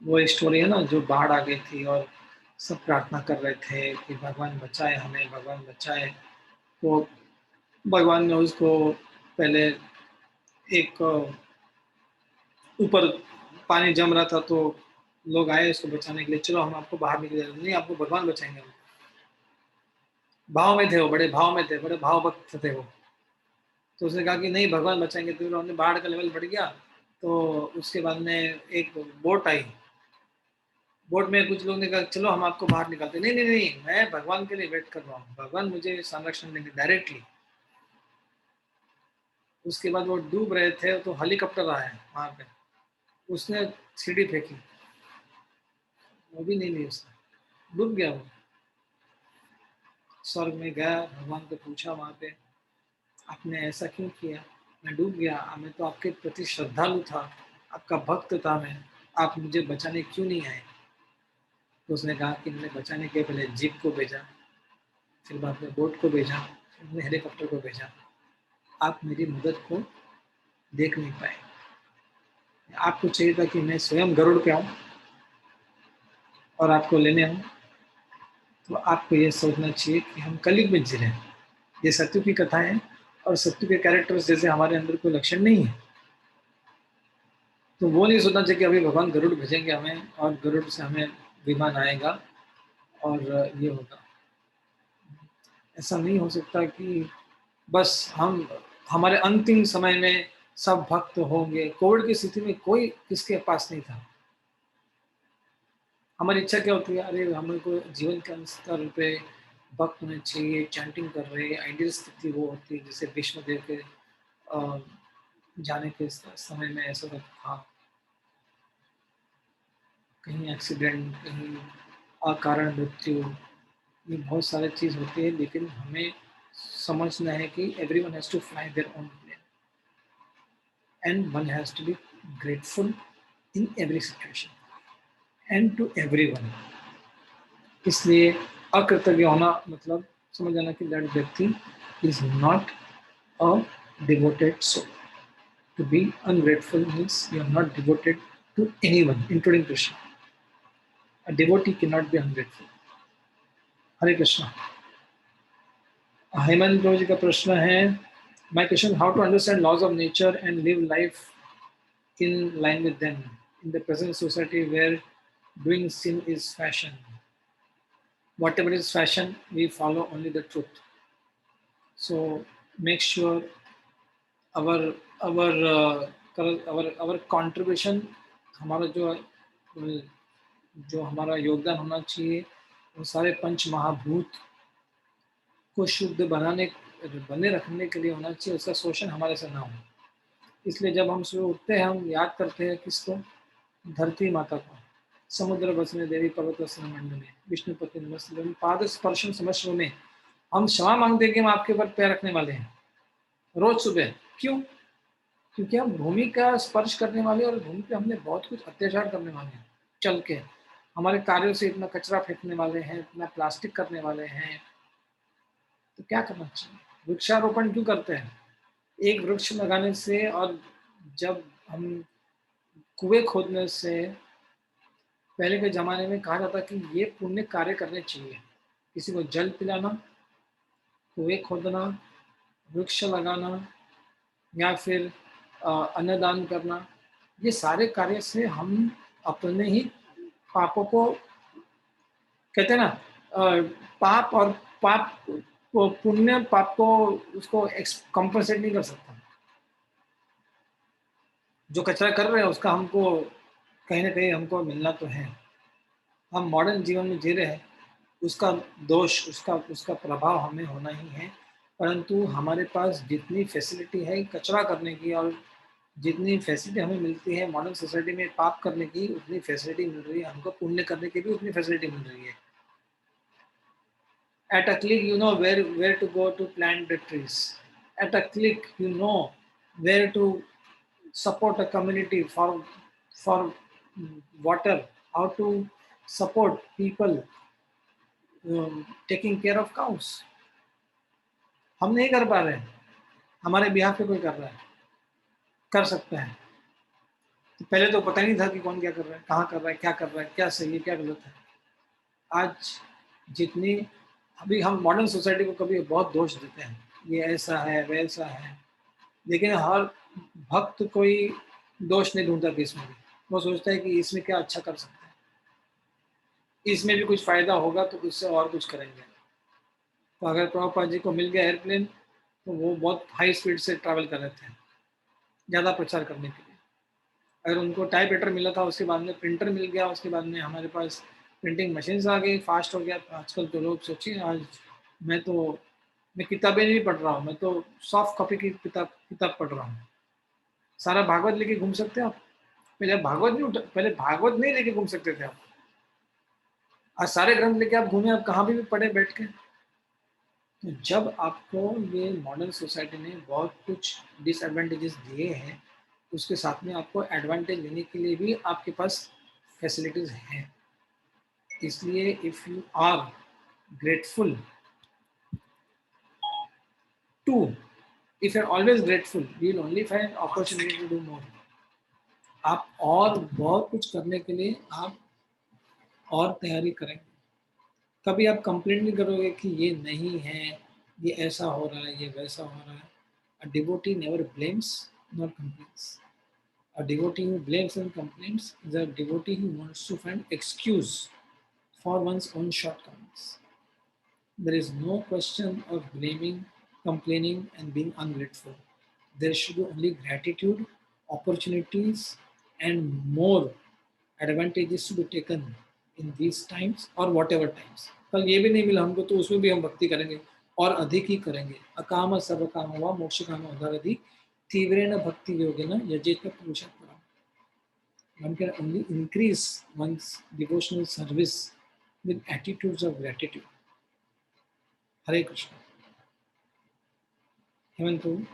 वो स्टोरी है ना, जो बाढ़ आ गई थी और सब प्रार्थना कर रहे थे कि भगवान बचाए हमें, भगवान बचाए। तो भगवान ने उसको पहले एक ऊपर पानी जम रहा था, तो लोग आए उसको बचाने के लिए, चलो हम आपको बाहर निकले, नहीं आपको भगवान बचाएंगे हम। भाव में थे वो, बड़े भाव में थे, बड़े भाव भक्त थे वो। तो उसने कहा कि नहीं भगवान बचाएंगे। तो उन्होंने, बाढ़ का लेवल बढ़ गया, तो उसके बाद में एक बोट आई। बोट में कुछ लोग ने कहा चलो हम आपको बाहर निकालते, नहीं नहीं नहीं मैं भगवान के लिए वेट कर रहा हूँ, भगवान मुझे संरक्षण देंगे डायरेक्टली। उसके बाद वो डूब रहे थे तो हेलीकॉप्टर आया वहां पे, उसने सीढ़ी फेंकी, वो भी नहीं ली उसने, डूब गया वो। स्वर्ग में गया, भगवान को पूछा वहां पे, आपने ऐसा क्यों किया? मैं डूब गया, मैं तो आपके प्रति श्रद्धालु था, आपका भक्त था मैं, आप मुझे बचाने क्यों नहीं आए? तो उसने कहा कि मैंने बचाने के पहले जीप को भेजा, फिर बाद में बोट को भेजा, फिर मैंने हेलीकॉप्टर को भेजा, आप मेरी मदद को देख नहीं पाए। आपको चाहिए था कि मैं स्वयं गरुड़ पे आऊं और आपको लेने आऊं। तो आपको ये सोचना चाहिए कि हम कलयुग में जी रहे हैं, ये सत्य की कथा है, और सत्य के कैरेक्टर्स जैसे हमारे अंदर कोई लक्षण नहीं है। तो वो नहीं सोचना चाहिए कि अभी भगवान गरुड़ भेजेंगे हमें और गरुड़ से हमें विमान आएगा और ये होगा। ऐसा नहीं हो सकता कि बस हम हमारे अंतिम समय में सब भक्त होंगे। कोविड की स्थिति में कोई किसके पास नहीं था। हमारी इच्छा क्या होती है? अरे हमें को जीवन के स्तर पे भक्त होने चाहिए, चैंटिंग कर रहे हैं। आइडियल स्थिति वो होती है जैसे भीष्म देव के जाने के समय में ऐसा था, कहीं एक्सीडेंट, कहीं अकारण मृत्यु, ये बहुत सारी चीज होती है। लेकिन हमें समझना है कि everyone has to fly their own plane and one has to be grateful in every situation and to everyone। इसलिए अकृतज्ञ होना मतलब समझ जाना कि दैट व्यक्ति is not a devoted soul. To be ungrateful means you are not devoted to anyone including Krishna. A devotee can not be ungrateful. Hare Krishna. Hemant ji का प्रश्न है, my question, how to understand laws of nature and live life in line with them in the present society where doing sin is fashion. Whatever is fashion, we follow only the truth. So make sure our our our contribution, हमारा जो हमारा योगदान होना चाहिए, वो सारे पंच महाभूत को शुद्ध बने रखने के लिए होना चाहिए, उसका शोषण हमारे से ना हो। इसलिए जब हम सुबह उठते हैं हम याद करते हैं किसको? धरती माता को। समुद्र वसने देवी पर्वत वसन मंडले विष्णुपति नमस्ते पाद स्पर्शन समस्व में हम क्षमा मांगते हैं कि हम आपके ऊपर पैर रखने वाले हैं रोज सुबह। क्यों? क्योंकि हम भूमि का स्पर्श करने वाले और भूमि पे हमने बहुत कुछ अत्याचार करने वाले हैं। चल के हमारे कार्यों से इतना कचरा फेंकने वाले हैं, इतना प्लास्टिक करने वाले हैं, तो क्या करना चाहिए? वृक्षारोपण क्यों करते हैं? एक वृक्ष लगाने से, और जब हम कुएं खोदने से पहले के जमाने में कहा जाता कि ये पुण्य कार्य करने चाहिए, किसी को जल पिलाना, कुएं खोदना, वृक्ष लगाना, या फिर अन्नदान करना, ये सारे कार्य से हम अपने ही पापों को, कहते हैं ना, पाप और पाप को, पुण्य पाप को उसको कंपनसेट नहीं कर सकता। जो कचरा कर रहे हैं उसका हमको कहीं ना कहीं हमको मिलना तो है। हम मॉडर्न जीवन में जी रहे हैं, उसका दोष, उसका उसका प्रभाव हमें होना ही है। परंतु हमारे पास जितनी फैसिलिटी है कचरा करने की, और जितनी फैसिलिटी हमें मिलती है मॉडर्न सोसाइटी में पाप करने की, उतनी फैसिलिटी मिल रही है हमको पुण्य करने की भी, उतनी फैसिलिटी मिल रही है। At a click, you know where to go to plant the trees. At a click, you know where to support a community for water, how to support people taking care of cows. हम नहीं कर पा रहे हैं, हमारे बिहार पे कोई कर रहा है, कर सकता है। तो पहले तो पता ही नहीं था कि कौन क्या कर रहा है, कहाँ कर रहा है, क्या कर रहा है, क्या सही है, क्या गलत है। आज जितनी, अभी हम मॉडर्न सोसाइटी को कभी बहुत दोष देते हैं, ये ऐसा है वैसा है, लेकिन हर भक्त कोई दोष नहीं ढूंढता कि इसमें भी, वो सोचता है कि इसमें क्या अच्छा कर सकते हैं, इसमें भी कुछ फायदा होगा तो उससे और कुछ करेंगे। तो अगर प्रभुपाद जी को मिल गया एयरप्लेन, तो वो बहुत हाई स्पीड से ट्रैवल कर रहे थे ज़्यादा प्रचार करने के लिए। अगर उनको टाइप राइटर मिला था, उसके बाद में प्रिंटर मिल गया, उसके बाद में हमारे पास प्रिंटिंग मशीन्स आ गई, फास्ट हो गया। तो आजकल तो लोग सोचिए, आज मैं किताबें नहीं पढ़ रहा हूँ, मैं तो सॉफ्ट कॉपी की किताब पढ़ रहा हूँ। सारा भागवत लेके घूम सकते हैं आप। पहले भागवत नहीं लेके घूम सकते थे आप। आज सारे ग्रंथ लेके आप घूमे, आप कहाँ भी पढ़े बैठ के। तो जब आपको ये मॉडर्न सोसाइटी ने बहुत कुछ डिसएडवांटेजेस दिए हैं, उसके साथ में आपको एडवांटेज लेने के लिए भी आपके पास फैसिलिटीज हैं। इसलिए if you are grateful to, if you're always grateful, you'll only find opportunity to do more. आप और बहुत कुछ करने के लिए आप और तैयारी करेंगे। कभी आप कंप्लेंट नहीं करोगे कि ये नहीं है, ये ऐसा हो रहा है, ये वैसा हो रहा है। A devotee never blames nor complains. A devotee who blames and complains is a devotee who wants to find excuse for one's own shortcomings. There is no question of blaming, complaining, and being ungrateful. There should be only gratitude, opportunities, and more advantages to be taken in these times or whatever times. कल ये भी नहीं मिला हमको, तो उसमें भी हम भक्ति करेंगे और अधिक ही करेंगे। अकाम सर्व काम हुआ मोक्ष काम उदारधि तीव्रेण भक्ति योगेन यजेत पुरुषात् परम्. One can only increase one's devotional service with attitudes of gratitude. हरे कृष्ण। हेमंत प्रभु।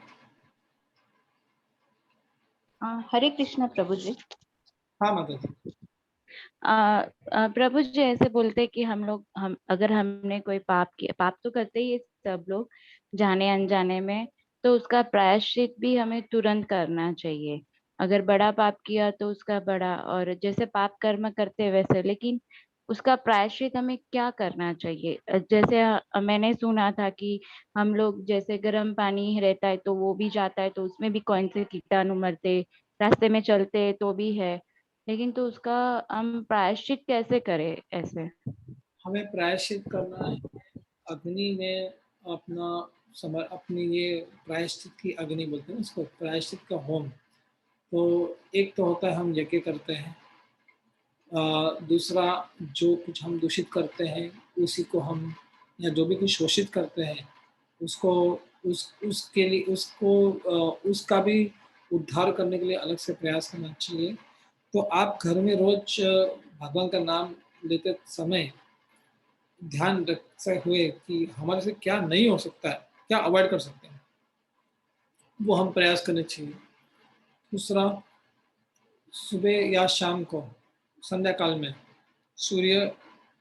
हरे कृष्ण प्रभु जी। हाँ माता जी। प्रभु जी ऐसे बोलते कि हम अगर हमने कोई पाप किया, पाप तो करते ही है सब लोग जाने अनजाने में, तो उसका प्रायश्चित भी हमें तुरंत करना चाहिए। अगर बड़ा पाप किया तो उसका बड़ा, और जैसे पाप कर्म करते हैं वैसे, लेकिन उसका प्रायश्चित हमें क्या करना चाहिए? जैसे मैंने सुना था कि हम लोग जैसे गर्म पानी रहता है तो वो भी जाता है, तो उसमें भी कौन से कीटाणु मरते, रास्ते में चलते तो भी है, लेकिन तो उसका हम प्रायश्चित कैसे करें ऐसे? हमें प्रायश्चित करना है अग्नि में अपना अपनी ये प्रायश्चित की अग्नि बोलते हैं इसको, प्रायश्चित का होम। तो एक तो होता है हम यज्ञ करते हैं, दूसरा जो कुछ हम दूषित करते हैं उसी को हम, या जो भी कुछ शोषित करते हैं उसको, उसके लिए उसका भी उद्धार करने के लिए अलग से प्रयास करना चाहिए। तो आप घर में रोज भगवान का नाम लेते समय ध्यान रखते हुए कि हमारे से क्या नहीं हो सकता है, क्या अवॉइड कर सकते हैं, वो हम प्रयास करने चाहिए। दूसरा, सुबह या शाम को संध्या काल में सूर्य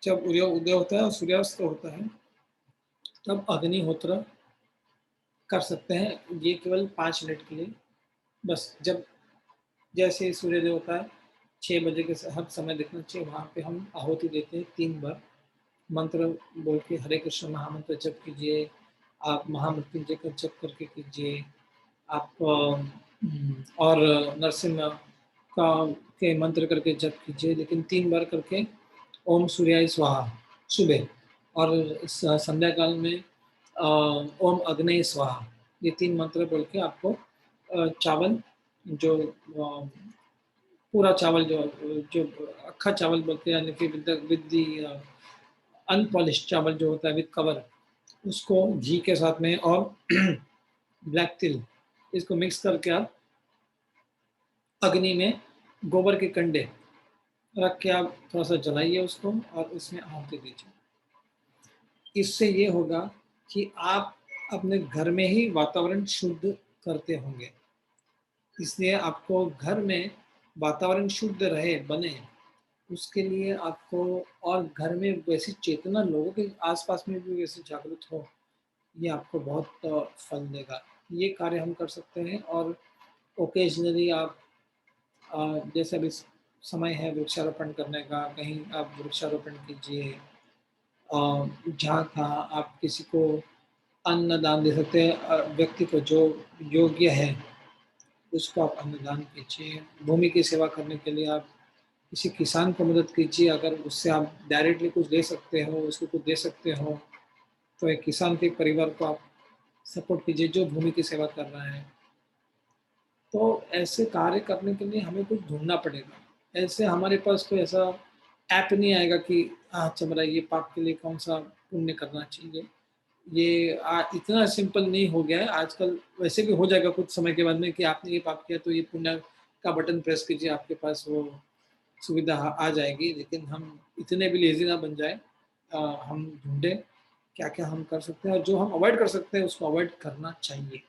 जब उदय होता है और सूर्यास्त होता है, तब अग्निहोत्र कर सकते हैं। ये केवल 5 मिनट के लिए बस। जब जैसे ही सूर्योदय होता है 6 बजे के हर समय देखना चाहिए, वहाँ पे हम आहुति देते हैं 3 बार। मंत्र बोल के हरे कृष्ण महामंत्र जप कीजिए, आप महामृत्युंजय का जप करके कीजिए, आप और नरसिम्हा का के मंत्र करके जप कीजिए, लेकिन 3 बार करके ओम सूर्याय स्वाहा सुबह, और संध्या काल में ओम अग्नय स्वाहा, ये 3 मंत्र बोल के आपको चावल जो पूरा चावल जो जो अक्खा चावल बोलते हैं, यानी कि विद दी अनपॉलिश्ड चावल जो होता है विद कवर, उसको घी के साथ में और ब्लैक तिल, इसको मिक्स करके आप अग्नि में गोबर के कंडे रख के आप थोड़ा सा जलाइए उसको और उसमें आहुति दीजिए। इससे ये होगा कि आप अपने घर में ही वातावरण शुद्ध करते होंगे। इसलिए आपको घर में वातावरण शुद्ध रहे, बने, उसके लिए आपको, और घर में वैसी चेतना लोगों के आसपास में भी वैसे जागृत हो, ये आपको बहुत फल देगा। ये कार्य हम कर सकते हैं। और ओकेजनली आप जैसे अभी समय है वृक्षारोपण करने का, कहीं आप वृक्षारोपण कीजिए। जहाँ कहाँ आप किसी को अन्नदान दे सकते हैं, व्यक्ति को जो योग्य है उसको आप अन्नदान कीजिए। भूमि की सेवा करने के लिए आप किसी किसान को मदद कीजिए। अगर उससे आप डायरेक्टली कुछ दे सकते हो, उसको कुछ दे सकते हो, तो एक किसान के परिवार को आप सपोर्ट कीजिए जो भूमि की सेवा कर रहा है। तो ऐसे कार्य करने के लिए हमें कुछ ढूंढना पड़ेगा। ऐसे हमारे पास कोई ऐसा ऐप नहीं आएगा कि अच्छा मेरा ये पाप के लिए कौन सा पुण्य करना चाहिए। ये इतना सिंपल नहीं हो गया है आजकल। वैसे भी हो जाएगा कुछ समय के बाद में कि आपने ये पाप किया तो ये पुण्य का बटन प्रेस कीजिए, आपके पास वो सुविधा आ जाएगी। लेकिन हम इतने भी लेजी ना बन जाए। हम ढूंढे क्या क्या हम कर सकते हैं, और जो हम अवॉइड कर सकते हैं उसको अवॉइड करना चाहिए।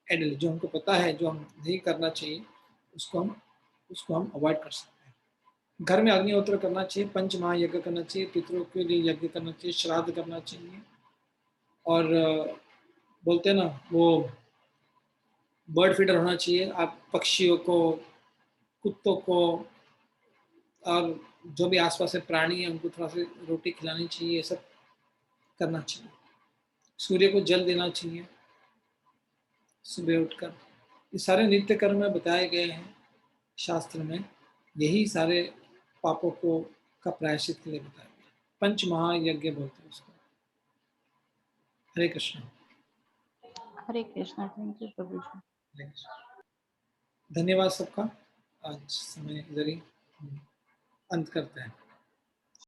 एडली जो हमको पता है जो हम नहीं करना चाहिए उसको हम अवॉइड कर सकते हैं। घर में अग्निहोत्र करना चाहिए, पंच महायज्ञ करना चाहिए, पितरों के लिए यज्ञ करना चाहिए, श्राद्ध करना चाहिए। और बोलते हैं ना वो बर्ड फीडर होना चाहिए। आप पक्षियों को, कुत्तों को, और जो भी आसपास से प्राणी है उनको थोड़ा सी रोटी खिलानी चाहिए। ये सब करना चाहिए। सूर्य को जल देना चाहिए सुबह उठकर। ये सारे नित्य कर्म में बताए गए हैं शास्त्र में। यही सारे पापों को का प्रायश्चित के लिए बताया गया। पंच महायज्ञ बोलते हैं उसको। हरे कृष्ण। हरे कृष्णा। थैंक यू प्रभु जी। हरे कृष्ण। धन्यवाद सबका। आज समय इधर ही अंत करते हैं।